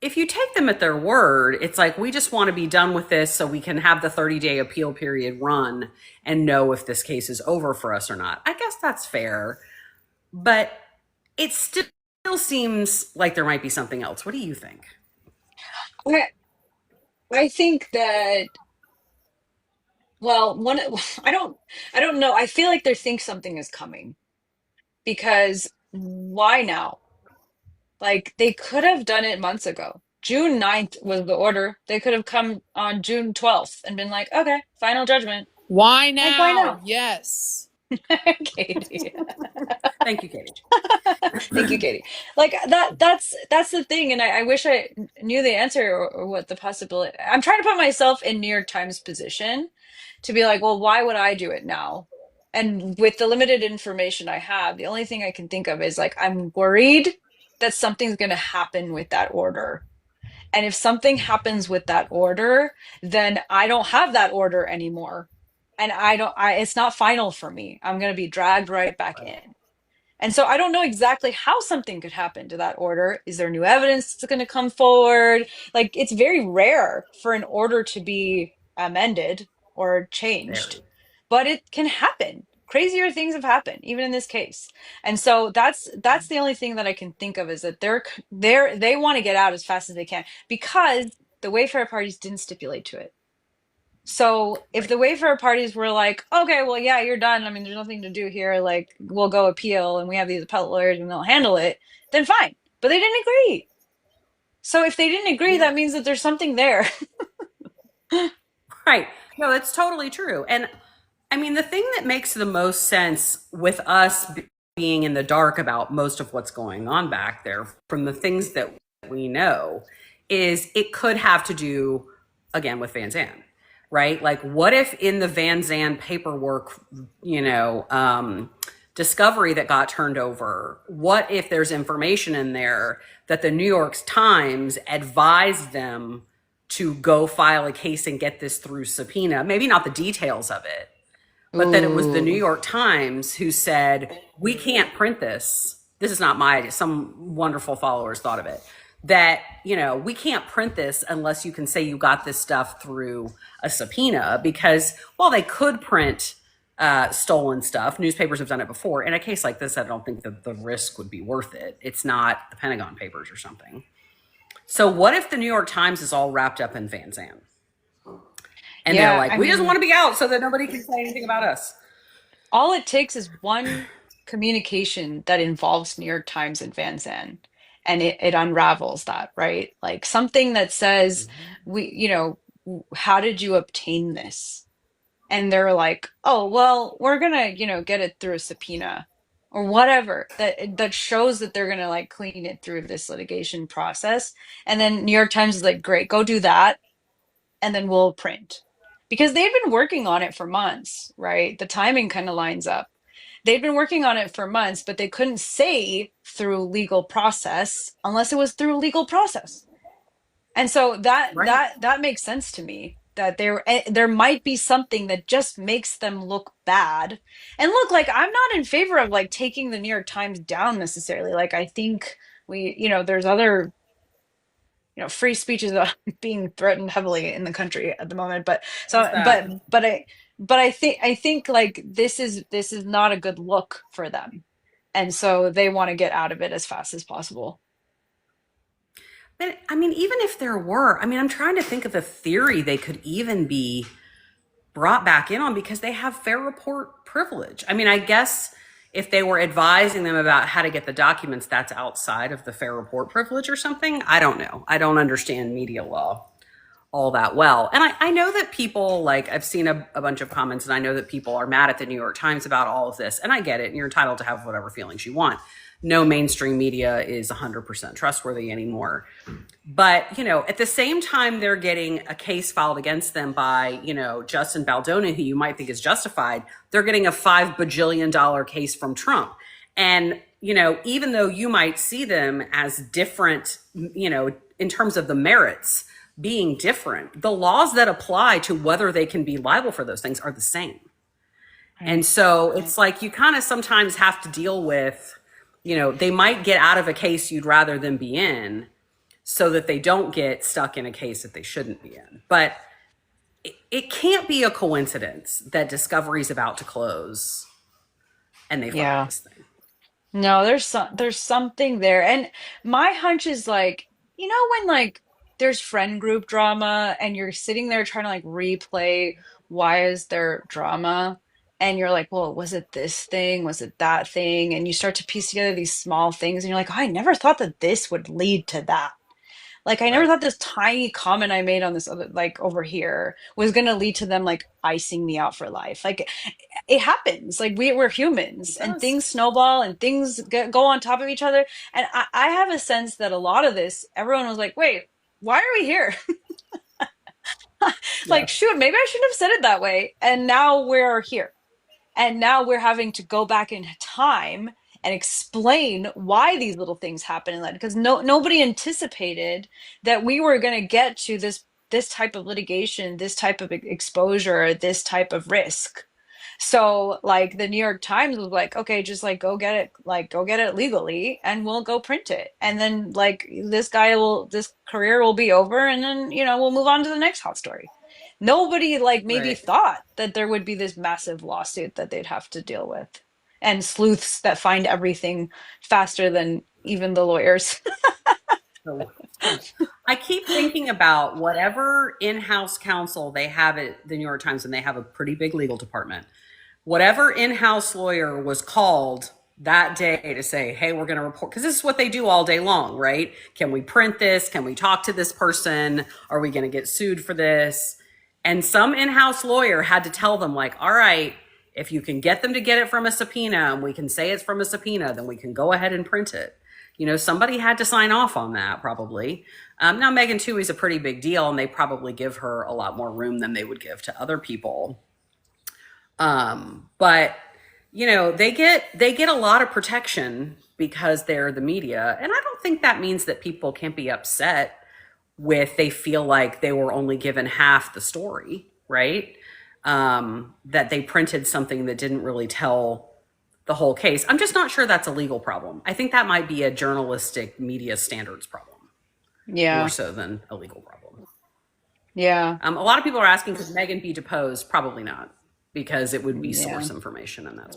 If you take them at their word, it's like, we just want to be done with this so we can have the 30-day appeal period run and know if this case is over for us or not. I guess that's fair, but it still seems like there might be something else. What do you think? I think that, well, one, I don't know. I feel like they think something is coming because why now? Like they could have done it months ago. June 9th was the order. They could have come on June 12th and been like, okay, final judgment. Why Like, why now? now? Yes. Katie. Thank you, Katie. Thank you, Katie. Like that's the thing, and I wish I knew the answer or what the possibility. I'm trying to put myself in New York Times position to be like, well, why would I do it now? And with the limited information I have, the only thing I can think of is like I'm worried that something's going to happen with that order. And if something happens with that order, then I don't have that order anymore. And it's not final for me. I'm going to be dragged right back in. And so I don't know exactly how something could happen to that order. Is there new evidence that's going to come forward? Like it's very rare for an order to be amended or changed, Very. but it can happen. Crazier things have happened, even in this case. And so that's the only thing that I can think of is that they want to get out as fast as they can because the Wayfarer parties didn't stipulate to it. So if the Wayfarer parties were like, okay, well, yeah, you're done. I mean, there's nothing to do here. Like, we'll go appeal and we have these appellate lawyers and they'll handle it, then fine. But they didn't agree. So if they didn't agree, Yeah. that means that there's something there. Right. No, that's totally true. And I mean, the thing that makes the most sense with us being in the dark about most of what's going on back there from the things that we know is it could have to do, again, with Vanzan, right? Like, what if in the Vanzan paperwork, discovery that got turned over, what if there's information in there that the New York Times advised them to go file a case and get this through subpoena? Maybe not the details of it, but that it was the New Ooh. York Times who said, we can't print this. This is not my idea. Some wonderful followers thought of it. That, we can't print this unless you can say you got this stuff through a subpoena, because while they could print stolen stuff, newspapers have done it before. In a case like this, I don't think that the risk would be worth it. It's not the Pentagon Papers or something. So what if the New York Times is all wrapped up in Vanzan? And they're Yeah, like, I we just mean, want to be out so that nobody can say anything about us. all it takes is one communication that involves New York Times and Van Zandt, and it unravels that, right? Like something that says, how did you obtain this? And they're like, oh, well, we're gonna, get it through a subpoena or whatever that shows that they're gonna like clean it through this litigation process. And then New York Times is like, great, go do that, and then we'll print. Because they've been working on it for months, right? The timing kind of lines up. They've been working on it for months, but they couldn't say through legal process unless it was through legal process. And so that Right. that that makes sense to me that there might be something that just makes them look bad. And look, like I'm not in favor of like taking the New York Times down necessarily. Like I think there's other free speech is being threatened heavily in the country at the moment. But Is so that but I think like this is not a good look for them. And so they want to get out of it as fast as possible. But I mean, even if there were, I'm trying to think of the theory they could even be brought back in on, because they have fair report privilege. I guess if they were advising them about how to get the documents, that's outside of the fair report privilege or something. I don't know. I don't understand media law all that well. And I know that people, like, I've seen a bunch of comments, and I know that people are mad at the New York Times about all of this. And I get it. And you're entitled to have whatever feelings you want. no mainstream media is 100% trustworthy anymore. But, at the same time, they're getting a case filed against them by, Justin Baldoni, who you might think is justified. They're getting a $5 bajillion case from Trump. And, even though you might see them as different, in terms of the merits being different, the laws that apply to whether they can be liable for those things are the same. And so it's like you kind of sometimes have to deal with, they might get out of a case you'd rather them be in so that they don't get stuck in a case that they shouldn't be in. But it can't be a coincidence that discovery is about to close and they file this thing. No, there's something there. And my hunch is like, when like there's friend group drama and you're sitting there trying to like replay why is there drama? And you're like, well, was it this thing? Was it that thing? And you start to piece together these small things and you're like, oh, I never thought that this would lead to that. Like I never Right. thought this tiny comment I made on this other like over here was gonna lead to them like icing me out for life. Like it happens. Like we're humans It and does. things snowball and things go on top of each other. And I have a sense that a lot of this, everyone was like, wait, why are we here? Yeah. Like, shoot, maybe I shouldn't have said it that way. And now we're here. And now we're having to go back in time and explain why these little things happen in that because nobody anticipated that we were going to get to this type of litigation, this type of exposure, this type of risk. So like the New York Times was like, okay, just like go get it legally and we'll go print it. And then like this career will be over and then, we'll move on to the next hot story. Nobody like maybe Right. thought that there would be this massive lawsuit that they'd have to deal with. And sleuths that find everything faster than even the lawyers. So I keep thinking about whatever in-house counsel they have at the New York Times, and they have a pretty big legal department. Whatever in-house lawyer was called that day to say, hey, we're going to report, because this is what they do all day long, right? Can we print this? Can we talk to this person? Are we going to get sued for this? And some in-house lawyer had to tell them like, all right, if you can get them to get it from a subpoena and we can say it's from a subpoena, then we can go ahead and print it. Somebody had to sign off on that probably. Now, Megan Twohey is a pretty big deal, and they probably give her a lot more room than they would give to other people. But they get a lot of protection because they're the media, and I don't think that means that people can't be upset with they feel like they were only given half the story, right? That they printed something that didn't really tell the whole case. I'm just not sure that's a legal problem. I think that might be a journalistic media standards problem Yeah. more so than a legal problem. Yeah. A lot of people are asking, could Megan be deposed? Probably not, because it would be Yeah. source information, and that's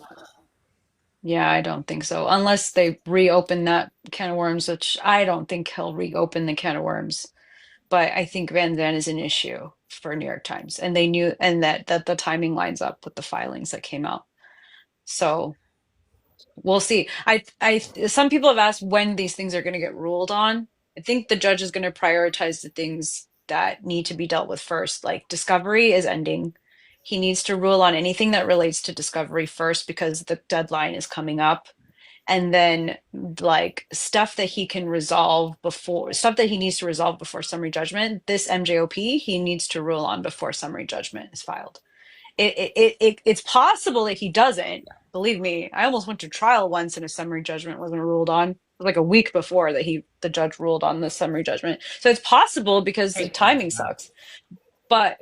Yeah, I don't think so. Unless they reopen that can of worms, which I don't think he'll reopen the can of worms. But I think Vanzan is an issue for New York Times, and they knew, and that the timing lines up with the filings that came out. So we'll see. Some people have asked when these things are going to get ruled on. I think the judge is going to prioritize the things that need to be dealt with first. Like discovery is ending. He needs to rule on anything that relates to discovery first because the deadline is coming up. And then like stuff that he can resolve before stuff that he needs to resolve before summary judgment, this MJOP he needs to rule on before summary judgment is filed. It's possible that he doesn't. Believe me, I almost went to trial once and a summary judgment wasn't ruled on. It was like a week before that the judge ruled on the summary judgment. So it's possible because the timing sucks. But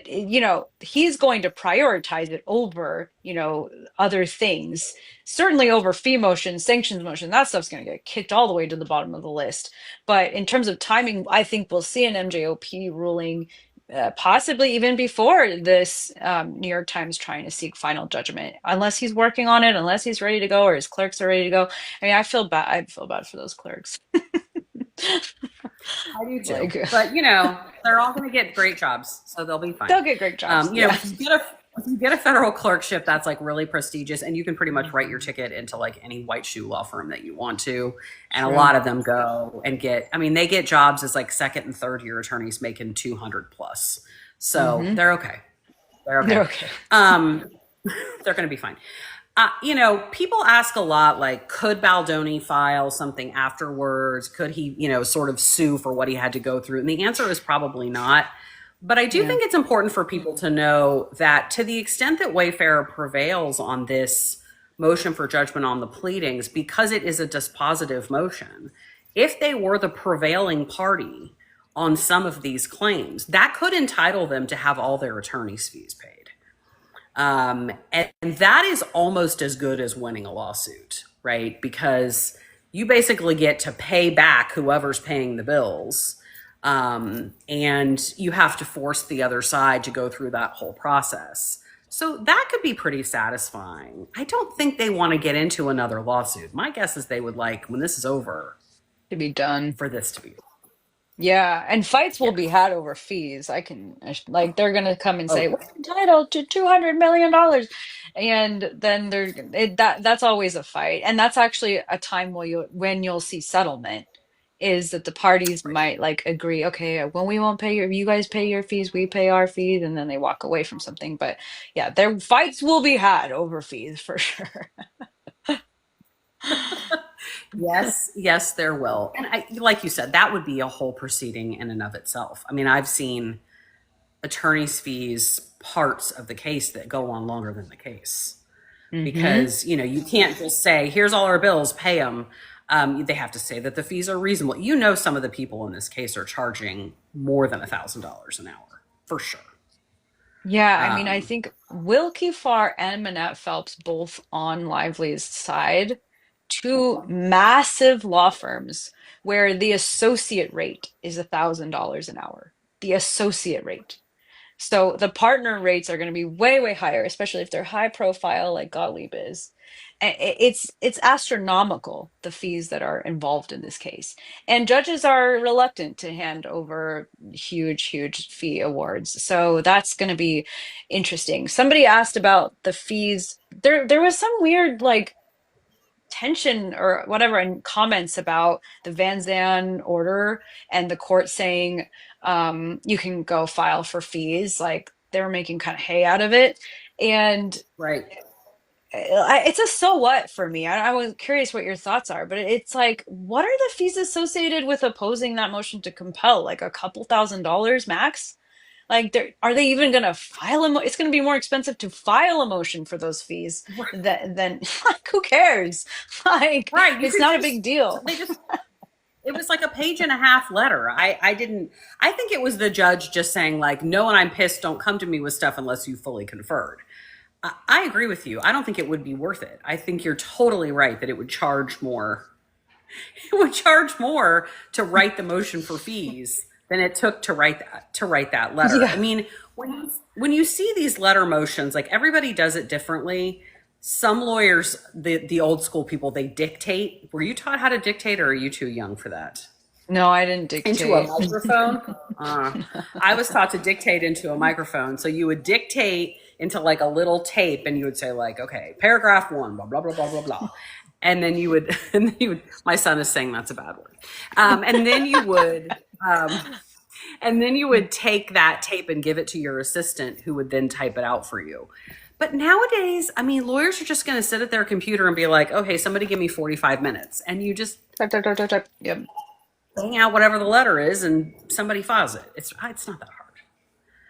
he's going to prioritize it over other things, certainly over fee motion, sanctions motion. That stuff's going to get kicked all the way to the bottom of the list. But in terms of timing, I think we'll see an MJOP ruling possibly even before this New York Times trying to seek final judgment, unless he's working on it, unless he's ready to go or his clerks are ready to go. I mean, I feel bad for those clerks. I do too. Like, but they're all going to get great jobs, so they'll be fine. they'll get great jobs. If you get a federal clerkship, that's like really prestigious, and you can pretty much write your ticket into like any white shoe law firm that you want to. And True. A lot of them go and they get jobs as like second and third year attorneys making 200 plus. So they're okay. They're okay. They're okay. They're going to be fine. People ask a lot, like, could Baldoni file something afterwards? Could he, sort of sue for what he had to go through? And the answer is probably not. But I do think it's important for people to know that to the extent that Wayfarer prevails on this motion for judgment on the pleadings, because it is a dispositive motion, if they were the prevailing party on some of these claims, that could entitle them to have all their attorney's fees paid. And that is almost as good as winning a lawsuit, right? Because you basically get to pay back whoever's paying the bills. And you have to force the other side to go through that whole process. So that could be pretty satisfying. I don't think they want to get into another lawsuit. My guess is they would like, when this is over, To be done. for this to be. Yeah, and fights will Yeah. be had over fees. Like they're gonna come and say Oh, we're entitled to $200 million, and then that's always a fight, and that's actually a time when you'll see settlement, is that the parties right. might like agree, okay, when we won't pay you guys pay your fees, we pay our fees, and then they walk away from something. But yeah, their fights will be had over fees for sure. Yes, there will. And like you said, that would be a whole proceeding in and of itself. I mean, I've seen attorney's fees parts of the case that go on longer than the case because, you can't just say, here's all our bills, pay them. They have to say that the fees are reasonable. Some of the people in this case are charging more than $1,000 an hour, for sure. Yeah, I mean, I think Wilkie Farr and Manette Phelps both on Lively's side, two massive law firms where the associate rate is $1,000 an hour. The associate rate. So the partner rates are going to be way, way higher, especially if they're high profile like Gottlieb is. It's astronomical, the fees that are involved in this case. And judges are reluctant to hand over huge, huge fee awards. So that's going to be interesting. Somebody asked about the fees. There was some weird like tension or whatever in comments about the Vanzan order and the court saying you can go file for fees. Like they were making kind of hay out of it. And Right. it's a so what for me. I was curious what your thoughts are, but it's like, what are the fees associated with opposing that motion to compel? Like a couple $1,000s max? Like, are they even going to file it's going to be more expensive to file a motion for those fees than like, who cares? Like, Right. it's not a big deal. It was like a page and a half letter. I think it was the judge just saying like, no, and I'm pissed. Don't come to me with stuff unless you fully conferred. I agree with you. I don't think it would be worth it. I think you're totally right that it would charge more. It would charge more to write the motion for fees than it took to write that letter. Yeah. I mean, when you see these letter motions, like everybody does it differently. Some lawyers, the old school people, they dictate. Were you taught how to dictate, or are you too young for that? No, I didn't dictate. Into a microphone? I was taught to dictate into a microphone. So you would dictate into like a little tape and you would say like, okay, paragraph 1, blah, blah, blah, blah, blah, blah. And then you would, my son is saying that's a bad word. And then you would take that tape and give it to your assistant who would then type it out for you. But nowadays, I mean, lawyers are just going to sit at their computer and be like, okay, somebody give me 45 minutes. And you just Type. Yep. bang out whatever the letter is and somebody files it. It's not that hard.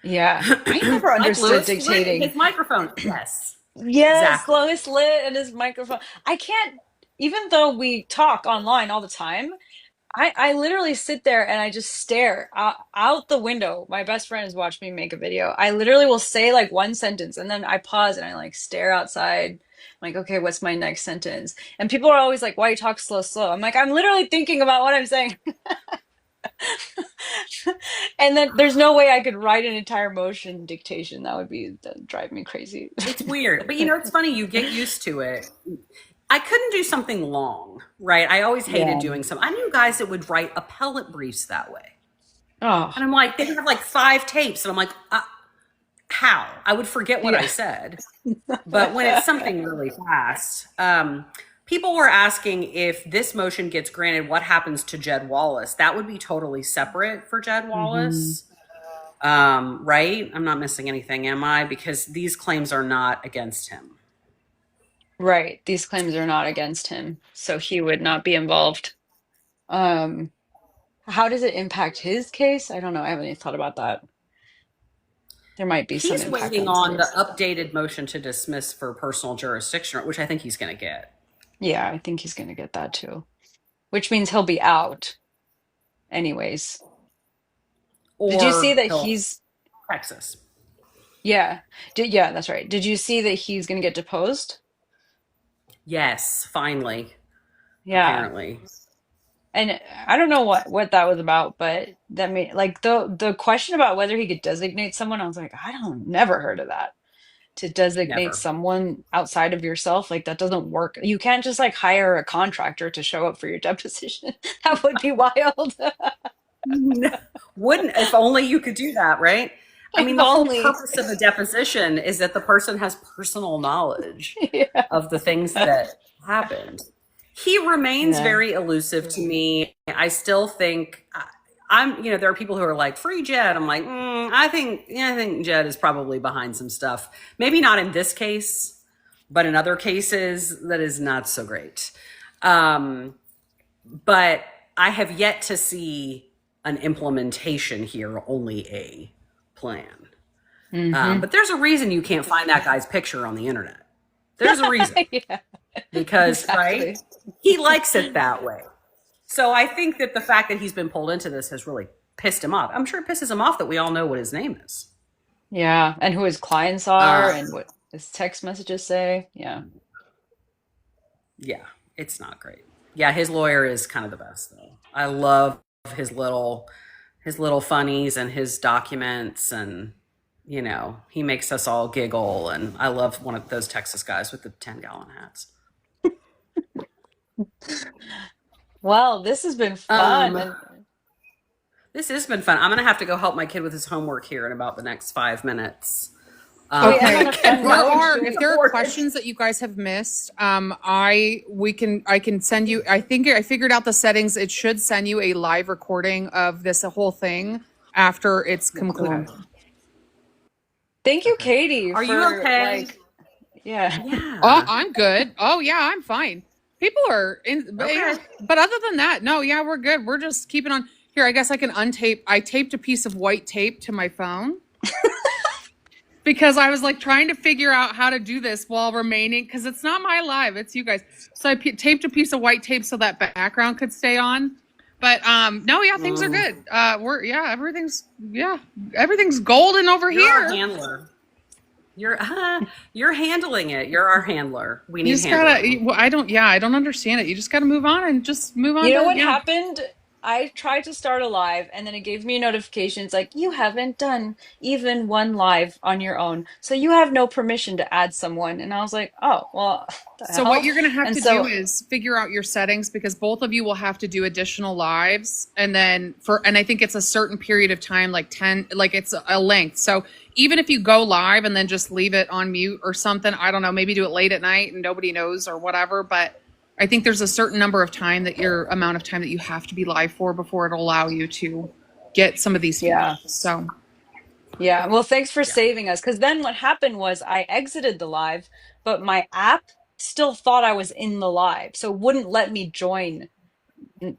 Yeah. I never understood dictating. His microphone. Yes. Yes, Exactly. Lois lit and his microphone. I can't, even though we talk online all the time, I literally sit there and I just stare out the window. My best friend has watched me make a video. I literally will say like one sentence and then I pause and I like stare outside. I'm like, okay, what's my next sentence? And people are always like, why you talk slow, slow? I'm like, I'm literally thinking about what I'm saying. And then there's no way I could write an entire motion dictation. That'd drive me crazy. It's weird. But it's funny. You get used to it. I couldn't do something long, right? I always hated doing some. I knew guys that would write appellate briefs that way. Oh, And I'm like, they have like 5 tapes. And I'm like, how? I would forget what I said. But when it's something really fast, people were asking if this motion gets granted, what happens to Jed Wallace? That would be totally separate for Jed Wallace. Right? I'm not missing anything, am I? Because these claims are not against him. Right. These claims are not against him, so he would not be involved. Um, how does it impact his case? I don't know. I haven't even thought about that. There might be some He's impact waiting on his on the case. updated motion to dismiss for personal jurisdiction, which I think he's going to get. Yeah, I think he's going to get that too, which means he'll be out anyways. Did you see Or that he'll he's, Texas. yeah, yeah, that's right. Did you see that he's going to get deposed? Yes, finally, Yeah. apparently. And I don't know what that was about, but that made like the question about whether he could designate someone, I was like, I don't never heard of that. To designate Never. someone outside of yourself, like that doesn't work. You can't just like hire a contractor to show up for your deposition. That would be wild. Wouldn't, if only you could do that, right? I If mean, the whole only. purpose of a deposition is that the person has personal knowledge Yeah. of the things that happened. He remains Yeah. very elusive to me. I still think I'm, there are people who are like free Jed. I'm like, I think Jed is probably behind some stuff. Maybe not in this case, but in other cases that is not so great. But I have yet to see an implementation here, only a plan. But there's a reason you can't find that guy's picture on the internet. There's a reason. Yeah, Because, exactly. right? He likes it that way. So I think that the fact that he's been pulled into this has really pissed him off. I'm sure it pisses him off that we all know what his name is. Yeah, and who his clients are Uh, and what his text messages say. Yeah. yeah, it's not great. Yeah, his lawyer is kind of the best though. I love his little funnies and his documents, and he makes us all giggle, and I love one of those Texas guys with the 10-gallon hats. Well, this has been fun. And This has been fun. I'm going to have to go help my kid with his homework here in about the next 5 minutes. we Okay. end on a fun note. If there are questions that you guys have missed, I can send you. I think I figured out the settings. It should send you a live recording of this whole thing after it's concluded. Thank you, Katie. Are you for, okay? Like, yeah. Yeah. Oh, I'm good. Oh yeah, I'm fine. People are in, Okay. but other than that, no, yeah, we're good. We're just keeping on. Here, I guess I can untape. I taped a piece of white tape to my phone because I was like trying to figure out how to do this while remaining, because it's not my live, it's you guys. So I taped a piece of white tape so that background could stay on. But no, yeah, things are good. Everything's golden over You're here. our handler. You're handling it. You're our handler. We need You just handling. gotta. I don't understand it. You just gotta move on and just move on. You know to, what yeah. happened? I tried to start a live and then it gave me a notification. It's like, you haven't done even one live on your own. So you have no permission to add someone. And I was like, oh, well, the So hell? what you're going to have And to so- do is figure out your settings, because both of you will have to do additional lives, and then and I think it's a certain period of time, like 10, like it's a length. So even if you go live and then just leave it on mute or something, I don't know, maybe do it late at night and nobody knows or whatever, but I think there's a certain number of time that amount of time that you have to be live for before it'll allow you to get some of these. Yeah. Feedback. So Yeah, well, thanks for saving us. Because then what happened was I exited the live, but my app still thought I was in the live. So it wouldn't let me join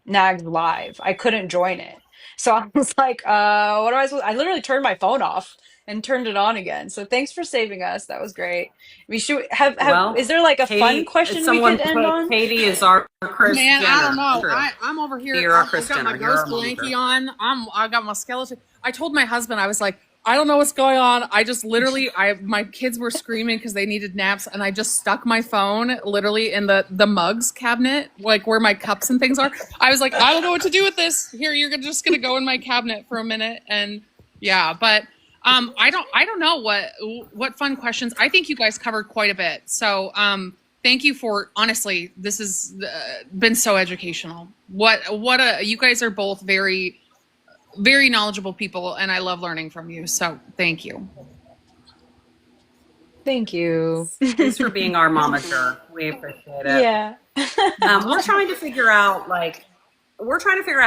NAG live. I couldn't join it. So I was like, what am I supposed I literally turned my phone off and turned it on again. So thanks for saving us. That was great. We should have Well, is there like a fun Katie, question we someone could end put on? Katie is our Chris man, Jenner. I don't know. True. I'm over here. You're our I've Chris got my Jenner. You're our ghost blankie monitor. on. I got my skeleton. I told my husband, I was like, I don't know what's going on. I just literally, my kids were screaming because they needed naps, and I just stuck my phone literally in the mugs cabinet, like where my cups and things are. I was like, I don't know what to do with this. Here, just gonna go in my cabinet for a minute, and yeah, but I don't know what fun questions. I think you guys covered quite a bit. So thank you for, honestly, this has been so educational. You guys are both very, very knowledgeable people, and I love learning from you. So thank you. Thank you. Thanks for being our momager. We appreciate it. Yeah. We're trying to figure out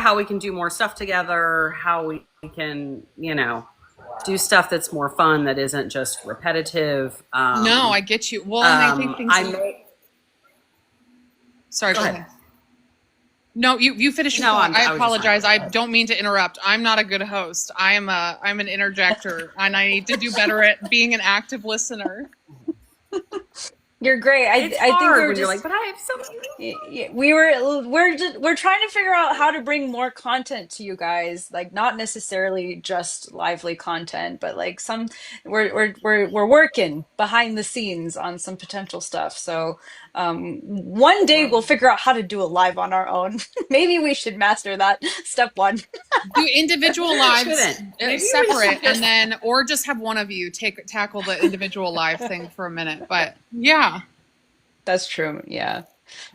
how we can do more stuff together, how we can, do stuff that's more fun, that isn't just repetitive. No, I get you. Well, and I think things. Sorry, Go go ahead. ahead. No, you finish your No, thought. I I was just apologize. fine. I don't mean to interrupt. I'm not a good host. I'm an interjector, and I need to do better at being an active listener. You're great. It's I think we hard were when you're like, just but I have something. we're trying to figure out how to bring more content to you guys, like not necessarily just lively content, but like some we're working behind the scenes on some potential stuff. So one day we'll figure out how to do a live on our own. Maybe we should master that. Step one. Do individual lives Shouldn't. Maybe we separate, should just- and then or just have one of you tackle the individual live thing for a minute. But yeah, That's true. Yeah.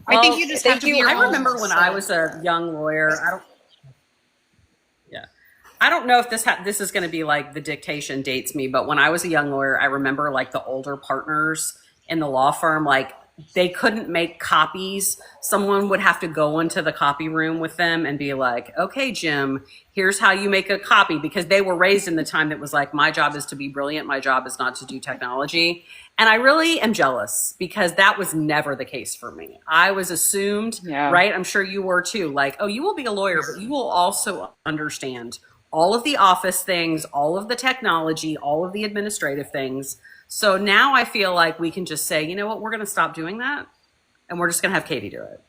I think Well, you just thank have to be you. your I own remember when I was a young lawyer. I don't know if this is going to be like the dictation dates me, but when I was a young lawyer, I remember like the older partners in the law firm, like they couldn't make copies. Someone would have to go into the copy room with them and be like, okay, Jim, here's how you make a copy, because they were raised in the time that was like, my job is to be brilliant. My job is not to do technology. And I really am jealous because that was never the case for me. I was assumed, Yeah. right? I'm sure you were too, like, oh, you will be a lawyer, but you will also understand all of the office things, all of the technology, all of the administrative things. So now I feel like we can just say, you know what, we're going to stop doing that, and we're just going to have Katy do it.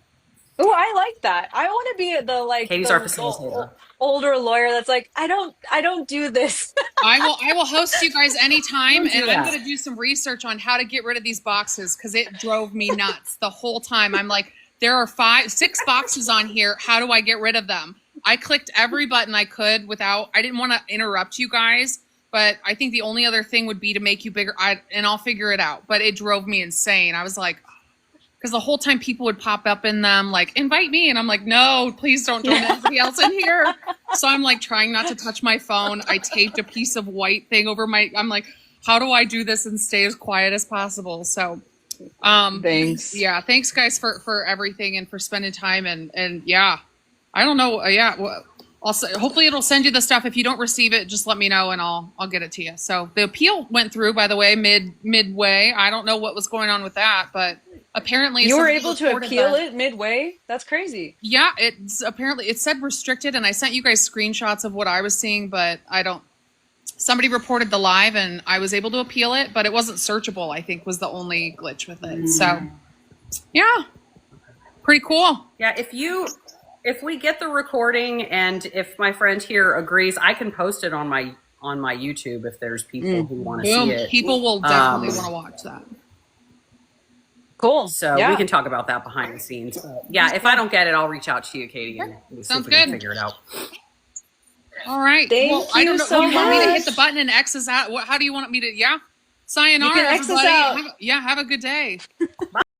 Oh, I like that. I want to be Katie's our facilitator. older lawyer that's like, I don't do this. I will host you guys anytime, Don't do and I'm that. going to do some research on how to get rid of these boxes because it drove me nuts the whole time. I'm like, there are 6 boxes on here. How do I get rid of them? I clicked every button I could I didn't want to interrupt you guys, but I think the only other thing would be to make you bigger, and I'll figure it out. But it drove me insane. I was like, because the whole time people would pop up in them like, invite me. And I'm like, no, please don't join anybody else in here. So I'm like trying not to touch my phone. I taped a piece of white thing over I'm like, how do I do this and stay as quiet as possible? So Thanks. yeah, thanks guys for everything and for spending time. And yeah, I don't know. Yeah. Well, hopefully it'll send you the stuff. If you don't receive it, just let me know and I'll get it to you. So the appeal went through, by the way, midway. I don't know what was going on with that, but apparently You were somebody able to reported appeal that. it midway? That's crazy. Yeah, it said restricted, and I sent you guys screenshots of what I was seeing, but somebody reported the live and I was able to appeal it, but it wasn't searchable, I think was the only glitch with it. So yeah, pretty cool. Yeah, if we get the recording and if my friend here agrees, I can post it on my YouTube if there's people who want to Boom. see it. People will definitely want to watch that. Cool. So Yeah. we can talk about that behind the scenes. But yeah, if I don't get it, I'll reach out to you, Katy, and we'll see Sounds if we can good. figure it out. All right. Thank well, I you don't know. so you want me to hit much. the button and X's out? How do you want me to? Yeah. Sayonara, You can X us everybody. out. Have a good day. Bye.